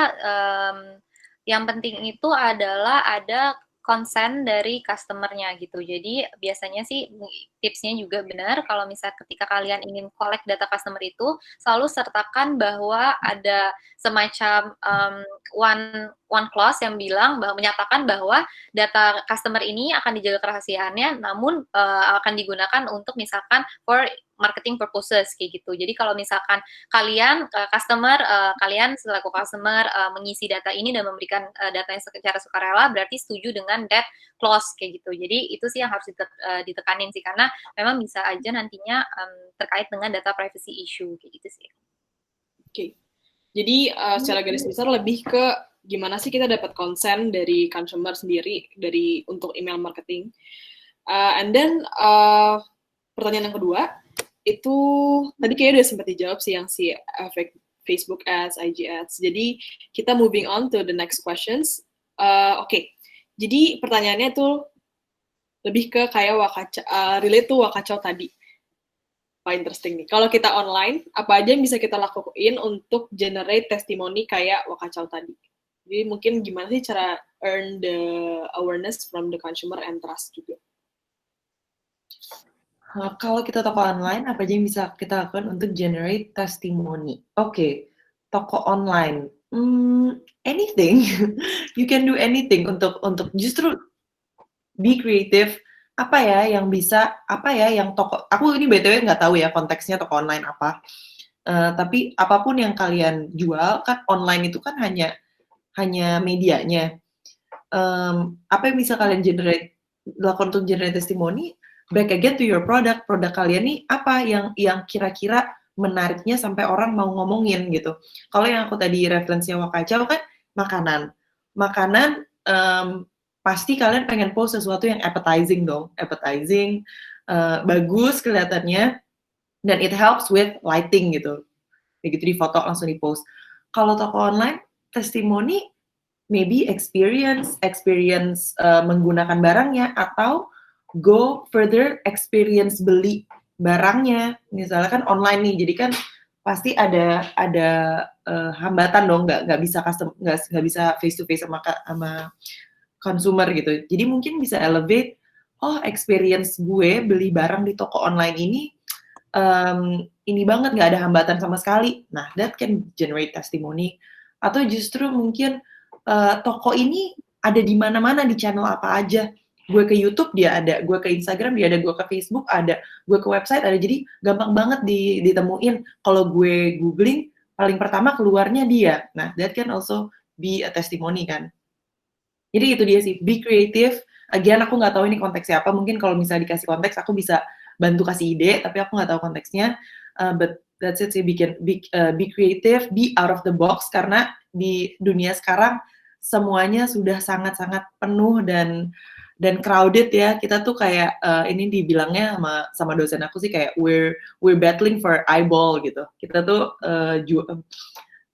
yang penting itu adalah ada konsen dari customer-nya gitu. Jadi biasanya sih tipsnya juga benar kalau misalnya ketika kalian ingin collect data customer itu selalu sertakan bahwa ada semacam one clause yang bilang bahwa menyatakan bahwa data customer ini akan dijaga kerahasiaannya, namun akan digunakan untuk misalkan for marketing purposes kayak gitu. Jadi kalau misalkan kalian kalian selaku customer mengisi data ini dan memberikan datanya secara sukarela, berarti setuju dengan that clause kayak gitu. Jadi itu sih yang harus ditekanin sih, karena memang bisa aja nantinya terkait dengan data privacy issue kayak gitu sih. Oke. Jadi secara garis besar lebih ke gimana sih kita dapat konsen dari consumer sendiri untuk email marketing. And then pertanyaan yang kedua itu tadi kayaknya udah sempat dijawab sih yang si efek Facebook ads, IG ads. Jadi kita moving on to the next questions. Oke. Jadi pertanyaannya tuh lebih ke kayak relate to Wakacau tadi. Paling interesting nih. Kalau kita online, apa aja yang bisa kita lakuin untuk generate testimoni kayak Wakacau tadi? Jadi mungkin gimana sih cara earn the awareness from the consumer and trust juga? Kalau kita toko online, apa aja yang bisa kita lakukan untuk generate testimoni? Oke, toko online, anything, you can do anything untuk justru be creative. Apa ya yang toko? Aku ini btw nggak tahu ya konteksnya toko online apa. Tapi apapun yang kalian jual kan online itu kan hanya medianya. Apa yang bisa kalian lakukan untuk generate testimoni? Back again to your product kalian nih apa yang kira-kira menariknya sampai orang mau ngomongin gitu. Kalau yang aku tadi referensi Wakacau kan makanan, pasti kalian pengen post sesuatu yang appetizing dong, bagus kelihatannya, dan it helps with lighting gitu, begitu di foto langsung di post. Kalau toko online, testimoni maybe experience menggunakan barangnya atau go further experience beli barangnya. Misalnya kan online nih, jadi kan pasti ada hambatan dong, nggak bisa face to face sama consumer gitu. Jadi mungkin bisa elevate, oh experience gue beli barang di toko online ini banget, nggak ada hambatan sama sekali. Nah, that can generate testimony. Atau justru mungkin toko ini ada di mana-mana, di channel apa aja. Gue ke YouTube dia ada, gue ke Instagram dia ada, gue ke Facebook ada, gue ke website ada. Jadi gampang banget ditemuin. Kalau gue googling, paling pertama keluarnya dia. Nah, that can also be a testimony kan. Jadi itu dia sih, be creative. Again, aku nggak tahu ini konteksnya apa. Mungkin kalau misalnya dikasih konteks, aku bisa bantu kasih ide, tapi aku nggak tahu konteksnya. But that's it sih, be creative, be out of the box, karena di dunia sekarang semuanya sudah sangat-sangat penuh dan crowded ya. Kita tuh kayak ini dibilangnya sama dosen aku sih kayak we're battling for eyeball gitu. Kita tuh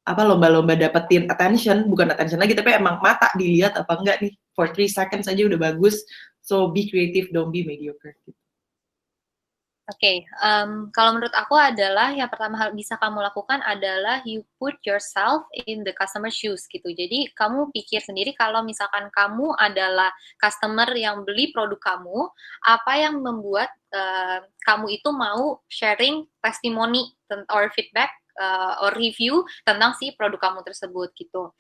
lomba-lomba dapetin attention, bukan attention lagi, tapi emang mata dilihat apa enggak nih, for 3 seconds aja udah bagus. So be creative, don't be mediocre. Oke, kalau menurut aku adalah yang pertama hal bisa kamu lakukan adalah you put yourself in the customer shoes gitu. Jadi kamu pikir sendiri kalau misalkan kamu adalah customer yang beli produk kamu, apa yang membuat kamu itu mau sharing testimoni or feedback or review tentang si produk kamu tersebut gitu.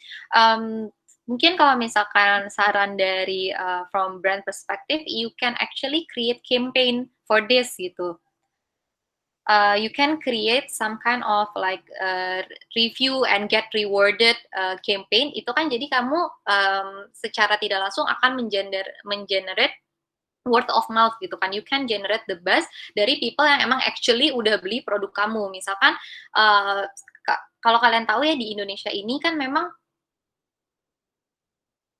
Mungkin kalau misalkan saran dari from brand perspective, you can actually create campaign for this gitu. You can create some kind of like review and get rewarded campaign. Itu kan jadi kamu secara tidak langsung akan mengenerate word of mouth gitu kan. You can generate the buzz dari people yang emang actually udah beli produk kamu. Misalkan kalau kalian tahu ya di Indonesia ini kan memang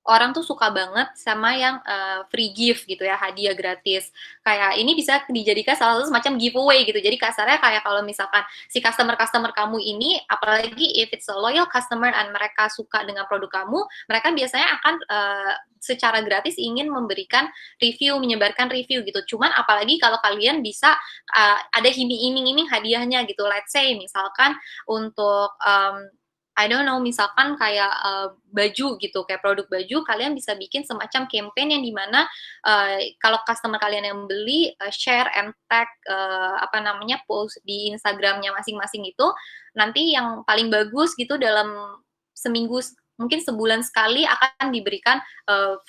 orang tuh suka banget sama yang free gift gitu ya, hadiah gratis. Kayak ini bisa dijadikan salah satu semacam giveaway gitu. Jadi kasarnya kayak kalau misalkan si customer kamu ini, apalagi if it's a loyal customer and mereka suka dengan produk kamu, mereka biasanya akan secara gratis ingin memberikan review, menyebarkan review gitu. Cuman apalagi kalau kalian bisa ada iming-iming hadiahnya gitu. Let's say misalkan untuk I don't know, misalkan kayak baju gitu, kayak produk baju, kalian bisa bikin semacam campaign yang dimana kalau customer kalian yang beli, share and tag, post di Instagramnya masing-masing itu, nanti yang paling bagus gitu dalam seminggu, mungkin sebulan sekali akan diberikan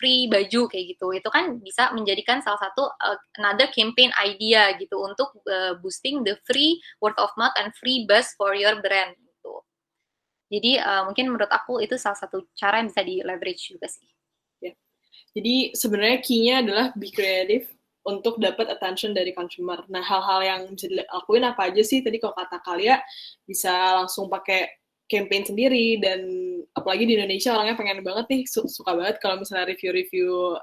free baju kayak gitu. Itu kan bisa menjadikan salah satu another campaign idea gitu untuk boosting the free word of mouth and free buzz for your brand. Jadi mungkin menurut aku itu salah satu cara yang bisa di-leverage juga sih. Ya. Jadi sebenarnya key-nya adalah be creative untuk dapat attention dari consumer. Nah, hal-hal yang bisa dilakuin apa aja sih? Tadi kalau kata Kalia, bisa langsung pakai campaign sendiri, dan apalagi di Indonesia orangnya pengen banget nih, suka banget kalau misalnya review-review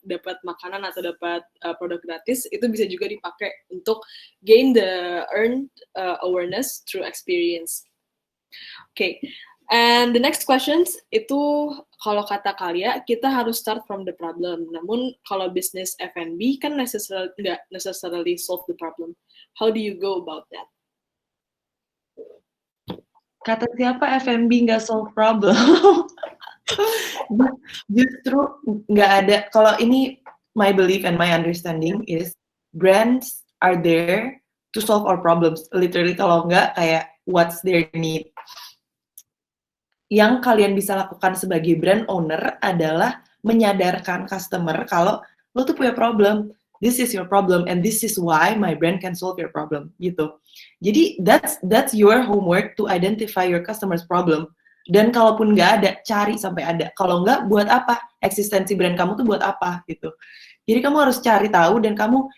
dapat makanan atau dapat produk gratis, itu bisa juga dipakai untuk gain the earned awareness through experience. Okay, and the next questions itu kalau kata Kalia, kita harus start from the problem. Namun kalau bisnis F&B kan nggak necessarily solve the problem. How do you go about that? Kata siapa F&B nggak solve problem? Justru nggak ada. Kalau ini my belief and my understanding is brands are there to solve our problems. Literally kalau nggak kayak what's their need. Yang kalian bisa lakukan sebagai brand owner adalah menyadarkan customer kalau lo tuh punya problem, this is your problem and this is why my brand can solve your problem gitu. Jadi that's your homework to identify your customer's problem. Dan kalaupun nggak ada, cari sampai ada. Kalau nggak, buat apa? Eksistensi brand kamu tuh buat apa gitu. Jadi kamu harus cari tahu, dan kamu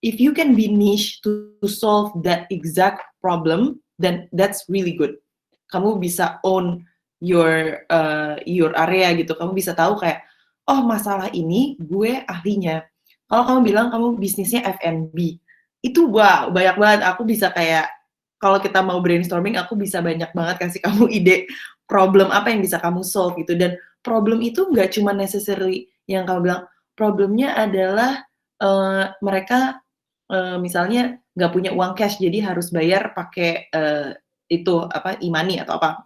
if you can be niche to solve that exact problem, then that's really good. Kamu bisa own your area gitu. Kamu bisa tahu kayak, oh masalah ini gue ahlinya. Kalau kamu bilang kamu bisnisnya F&B, itu wow, banyak banget. Aku bisa kayak, kalau kita mau brainstorming, aku bisa banyak banget kasih kamu ide problem apa yang bisa kamu solve gitu. Dan problem itu nggak cuma necessarily yang kamu bilang, problemnya adalah mereka misalnya nggak punya uang cash, jadi harus bayar pakai itu e-money atau apa.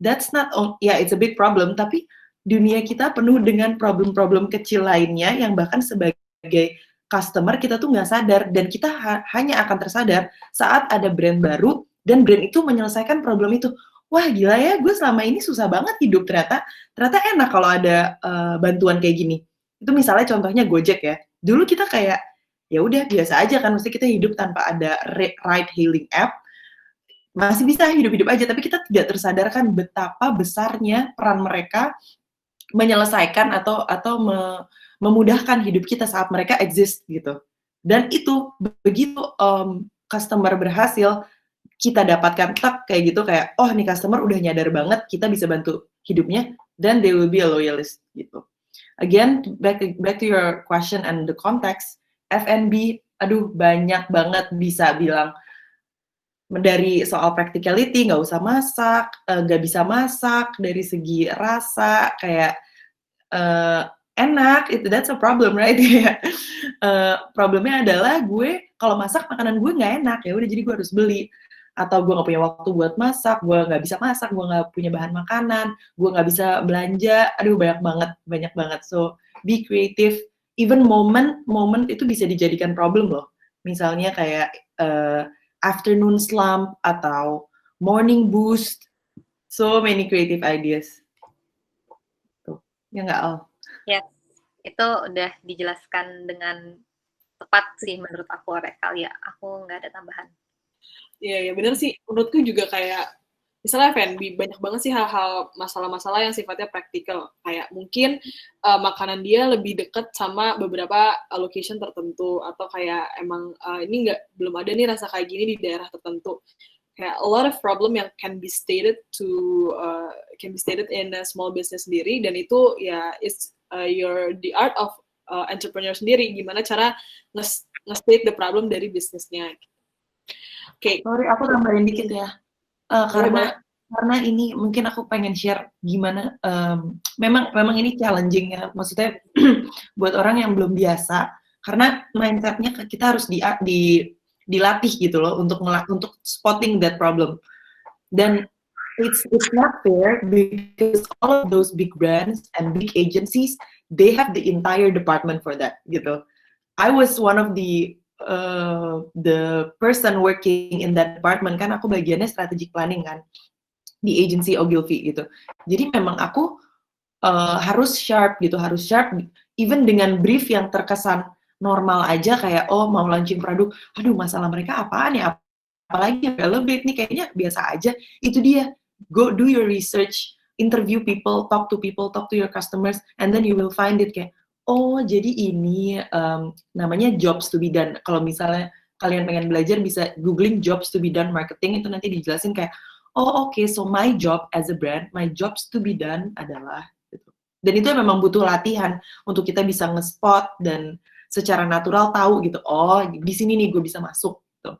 That's not, yeah, it's a big problem, tapi dunia kita penuh dengan problem-problem kecil lainnya yang bahkan sebagai customer kita tuh nggak sadar, dan kita hanya akan tersadar saat ada brand baru dan brand itu menyelesaikan problem itu. Wah gila ya, gue selama ini susah banget hidup, ternyata enak kalau ada bantuan kayak gini. Itu misalnya contohnya Gojek ya. Dulu kita kayak ya udah biasa aja kan, mesti kita hidup tanpa ada ride hailing app, masih bisa hidup-hidup aja, tapi kita tidak tersadarkan betapa besarnya peran mereka menyelesaikan atau memudahkan hidup kita saat mereka exist gitu. Dan itu begitu customer berhasil, kita dapatkan tak kayak gitu, kayak oh nih customer udah nyadar banget kita bisa bantu hidupnya, then they will be a loyalist gitu. Again, back to your question and the context, F&B, aduh banyak banget bisa bilang, dari soal practicality, nggak usah masak, nggak bisa masak, dari segi rasa, kayak enak, itu that's a problem, right? Problemnya adalah gue kalau masak makanan gue nggak enak, ya udah jadi gue harus beli. Atau gue nggak punya waktu buat masak, gue nggak bisa masak, gue nggak punya bahan makanan, gue nggak bisa belanja, aduh banyak banget. So be creative. Even moment itu bisa dijadikan problem loh. Misalnya kayak afternoon slump atau morning boost. So many creative ideas. Tuh, ya nggak Al? Ya, itu udah dijelaskan dengan tepat sih menurut aku, Rekalia. Aku nggak ada tambahan. Iya, ya bener sih. Menurutku juga kayak, misalnya F&B, banyak banget sih hal-hal masalah-masalah yang sifatnya praktikal. Kayak mungkin makanan dia lebih dekat sama beberapa location tertentu, atau kayak emang ini belum ada nih rasa kayak gini di daerah tertentu. Kayak a lot of problem yang can be stated in a small business sendiri, dan itu ya the art of entrepreneur sendiri, gimana cara nge-state the problem dari bisnisnya. Oke. Sorry, aku tambahin dikit ya. Karena ini mungkin aku pengen share gimana. Memang ini challenging ya. Maksudnya buat orang yang belum biasa. Karena mindsetnya kita harus dilatih gitu loh untuk spotting that problem. Dan it's not fair because all of those big brands and big agencies, they have the entire department for that gitu. I was one of the person working in that department, kan aku bagiannya strategic planning kan di agency Ogilvy gitu. Jadi memang aku harus sharp, even dengan brief yang terkesan normal aja, kayak oh mau launching produk, aduh masalah mereka apaan ya, apalagi yang elevate nih, kayaknya biasa aja. Itu dia, go do your research, interview people, talk to your customers, and then you will find it kayak oh jadi ini namanya jobs to be done. Kalau misalnya kalian pengen belajar, bisa googling jobs to be done marketing, itu nanti dijelasin kayak oh oke, so my job as a brand, my jobs to be done adalah gitu. Dan itu memang butuh latihan untuk kita bisa nge-spot dan secara natural tahu gitu, oh di sini nih gue bisa masuk gitu.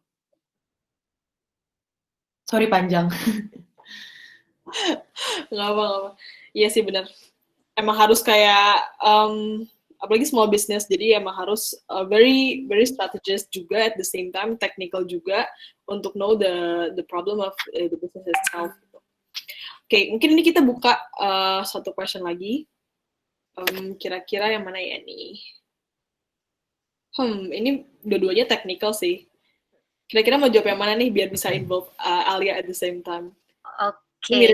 Sorry panjang. Nggak apa. Iya sih benar. Emang harus kayak apalagi small business, jadi emang harus very very strategist juga, at the same time technical juga, untuk know the problem of the business itself. Oke, mungkin ini kita buka satu question lagi. Kira-kira yang mana ya nih? Ini dua-duanya technical sih. Kira-kira mau jawab yang mana nih biar bisa involve Alia at the same time? Oke.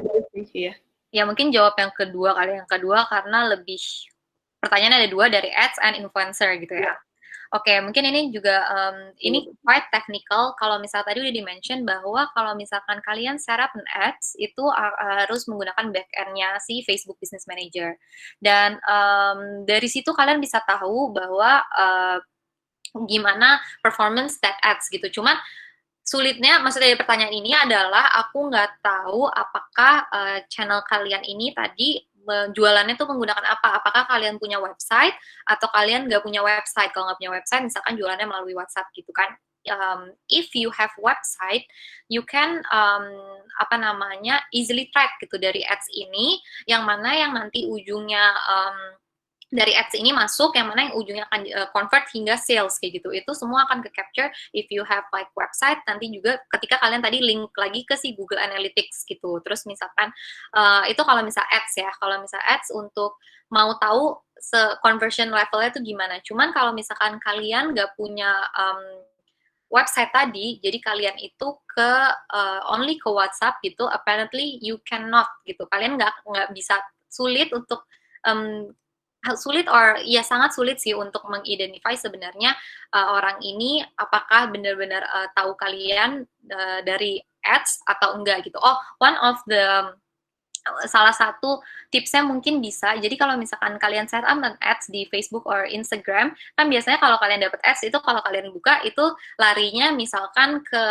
Iya. Ya mungkin jawab yang kedua kali. Yang kedua karena lebih pertanyaan ada dua, dari ads and influencer gitu ya. Oke, mungkin ini juga ini quite technical. Kalau misal tadi udah di-mention bahwa kalau misalkan kalian setup an ads itu harus menggunakan back-end-nya si Facebook Business Manager. Dan dari situ kalian bisa tahu bahwa gimana performance that ads gitu. Cuman sulitnya, maksudnya dari pertanyaan ini adalah aku nggak tahu apakah channel kalian ini tadi jualannya tuh menggunakan apa. Apakah kalian punya website atau kalian nggak punya website? Kalau nggak punya website, misalkan jualannya melalui WhatsApp gitu kan. If you have website, you can easily track gitu dari ads ini, yang mana yang nanti ujungnya dari ads ini masuk, yang mana yang ujungnya akan convert hingga sales kayak gitu. Itu semua akan ke capture if you have like website, nanti juga ketika kalian tadi link lagi ke si Google Analytics gitu. Terus misalkan itu kalau misal ads ya, kalau misal ads untuk mau tahu conversion levelnya itu gimana. Cuman kalau misalkan kalian nggak punya website tadi, jadi kalian itu ke only ke WhatsApp gitu, apparently you cannot gitu. Kalian nggak bisa, sulit untuk sulit or ya sangat sulit sih untuk mengidentify sebenarnya orang ini apakah benar-benar tahu kalian dari ads atau enggak gitu. Oh, one of the salah satu tipsnya mungkin bisa, jadi kalau misalkan kalian set up ads di Facebook or Instagram, kan biasanya kalau kalian dapat ads itu kalau kalian buka itu larinya misalkan ke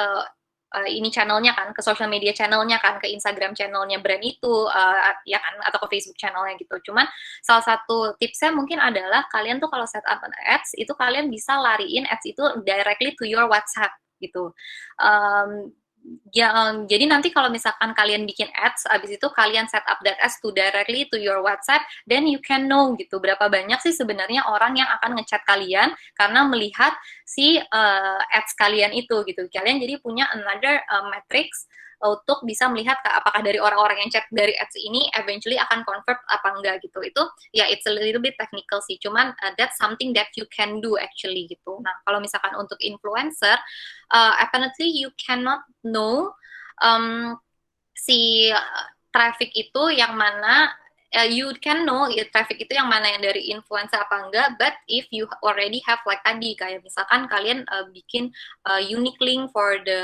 ini channelnya kan, ke social media channelnya kan, ke Instagram channelnya brand itu, ya kan, atau ke Facebook channelnya gitu. Cuman salah satu tipsnya mungkin adalah kalian tuh kalau set up ads, itu kalian bisa lariin ads itu directly to your WhatsApp gitu. Jadi nanti kalau misalkan kalian bikin ads, abis itu kalian set up that ads to directly to your WhatsApp, then you can know gitu berapa banyak sih sebenarnya orang yang akan ngechat kalian karena melihat si ads kalian itu gitu. Kalian jadi punya another metrics untuk bisa melihat apakah dari orang-orang yang chat dari ads ini eventually akan convert apa enggak gitu. Itu ya it's a little bit technical sih, cuman that's something that you can do actually gitu. Nah, kalau misalkan untuk influencer, apparently you cannot know si traffic itu yang mana, you can know traffic itu yang mana yang dari influencer apa enggak, but if you already have like tadi, kayak misalkan kalian bikin unique link for the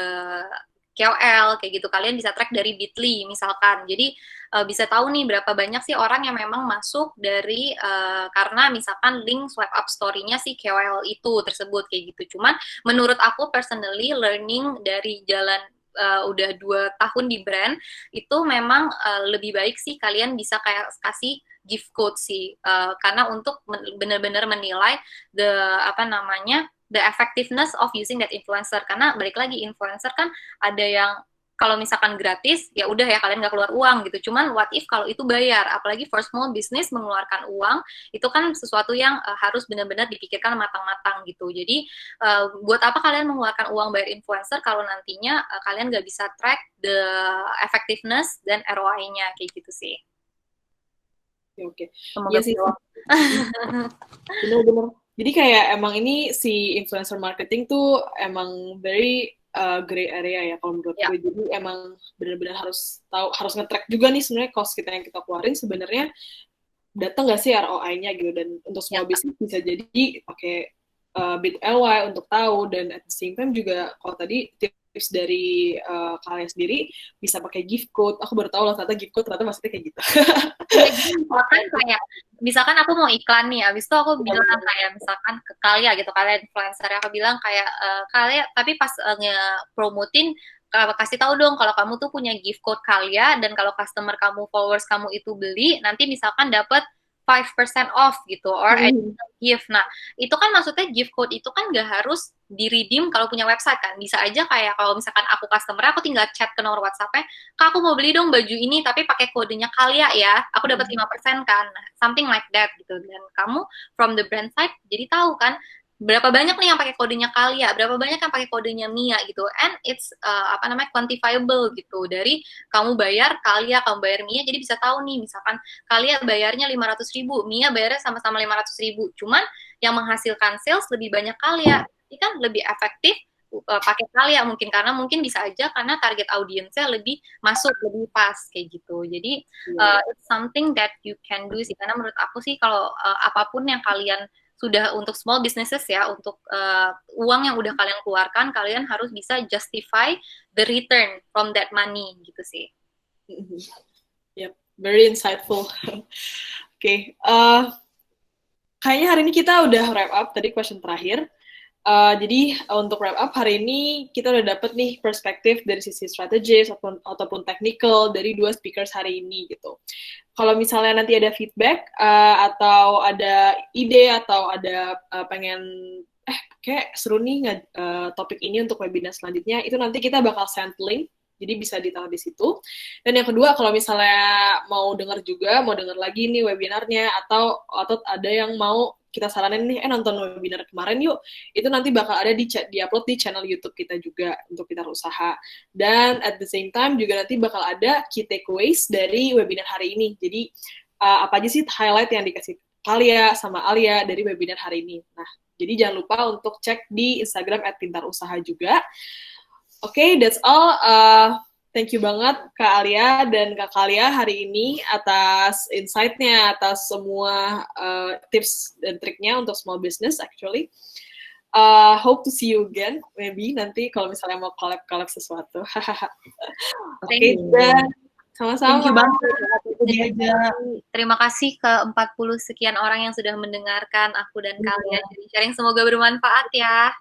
KOL, kayak gitu, kalian bisa track dari Bitly misalkan, jadi bisa tahu nih berapa banyak sih orang yang memang masuk dari karena misalkan link swipe up story-nya si KOL itu tersebut kayak gitu. Cuman menurut aku personally learning dari jalan udah 2 tahun di brand, itu memang lebih baik sih kalian bisa kayak kasih gift code sih, karena untuk benar-benar menilai the effectiveness of using that influencer. Karena balik lagi, influencer kan ada yang kalau misalkan gratis, ya udah ya kalian nggak keluar uang gitu. Cuman what if kalau itu bayar, apalagi for small business mengeluarkan uang, itu kan sesuatu yang harus benar-benar dipikirkan matang-matang gitu. Jadi buat apa kalian mengeluarkan uang bayar influencer kalau nantinya kalian nggak bisa track the effectiveness dan ROI-nya kayak gitu sih. Oke. Iya sih. Benar-benar. Jadi kayak emang ini si influencer marketing tuh emang very gray area ya kalau menurut gue. Jadi emang benar-benar harus tahu, harus nge-track juga nih sebenarnya cost kita yang kita keluarin sebenarnya datang nggak sih ROI-nya gitu. Dan untuk semua bisnis bisa jadi pakai BitLY untuk tahu, dan at the same time juga kalau tadi tips dari kalian sendiri bisa pakai gift code. Aku baru tahu loh ternyata gift code ternyata maksudnya kayak gitu. Misalkan kayak misalkan aku mau iklan nih, abis itu aku bilang kayak misalkan ke kalian gitu, kalian influencer, aku bilang kayak kalian, tapi pas nge-promotin kasih tahu dong kalau kamu tuh punya gift code kalian, dan kalau customer kamu, followers kamu itu beli, nanti misalkan dapat 5% off gitu, or gift. Nah, itu kan maksudnya gift code itu kan gak harus di-redeem kalau punya website kan. Bisa aja kayak kalau misalkan aku customer, aku tinggal chat ke nomor WhatsApp-nya, Kak, aku mau beli dong baju ini, tapi pakai kodenya Kalia ya, aku dapat 5% kan. Something like that gitu. Dan kamu from the brand side jadi tahu kan, berapa banyak nih yang pakai kodenya Kalia, berapa banyak yang pakai kodenya Mia gitu, and it's quantifiable gitu. Dari kamu bayar Kalia, kamu bayar Mia, jadi bisa tahu nih, misalkan Kalia bayarnya 500.000, Mia bayarnya sama-sama 500.000, cuman yang menghasilkan sales lebih banyak Kalia, ini kan lebih efektif pakai Kalia mungkin, karena mungkin bisa aja karena target audiensnya lebih masuk, lebih pas kayak gitu. Jadi it's something that you can do sih, karena menurut aku sih kalau apapun yang kalian sudah untuk small businesses ya, untuk uang yang udah kalian keluarkan, kalian harus bisa justify the return from that money gitu sih. Yep, very insightful. Oke, kayaknya hari ini kita udah wrap up tadi question terakhir. Jadi untuk wrap up hari ini kita udah dapet nih perspektif dari sisi strategis ataupun technical dari 2 speakers hari ini gitu. Kalau misalnya nanti ada feedback atau ada ide atau ada pengen kayak seru nih topik ini untuk webinar selanjutnya, itu nanti kita bakal send link Jadi bisa ditaruh di situ. Dan yang kedua, kalau misalnya mau dengar lagi nih webinarnya, atau ada yang mau kita saranin nih, nonton webinar kemarin yuk, itu nanti bakal ada di-upload di channel YouTube kita juga untuk kita usaha. Dan at the same time juga nanti bakal ada key takeaways dari webinar hari ini. Jadi apa aja sih highlight yang dikasih Kalia sama Alia dari webinar hari ini. Nah, jadi jangan lupa untuk cek di Instagram @pintarusaha juga. Oke, that's all. Thank you banget Kak Alia dan Kak Kalia hari ini atas insight-nya, atas semua tips dan triknya untuk small business actually. Hope to see you again, maybe nanti kalau misalnya mau collab sesuatu. Oke, dan sama-sama. Thank you banget. Terima kasih ke 40 sekian orang yang sudah mendengarkan aku dan Kalia sharing. Semoga bermanfaat ya.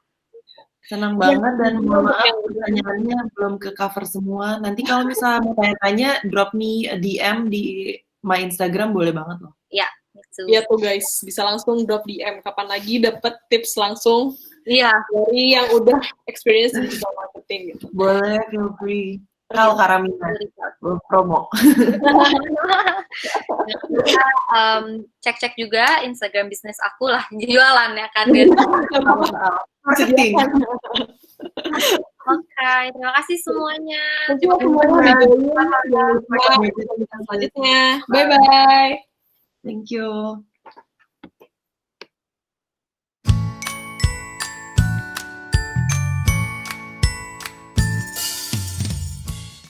Senang banget dan mohon maaf pertanyaannya belum ke cover semua. Nanti kalau misalnya mau tanya-tanya, drop me a DM di my Instagram boleh banget loh. Ya, iya tuh guys, bisa langsung drop DM. Kapan lagi dapet tips langsung dari yang udah experience di digital marketing gitu. Boleh, feel free. Kalau Karamina, promo. Cek-cek juga Instagram bisnis aku lah, jualan ya kan. Marketing. Oke, terima kasih semuanya. Terima kasih semuanya. Selanjutnya. Bye-bye. Thank you.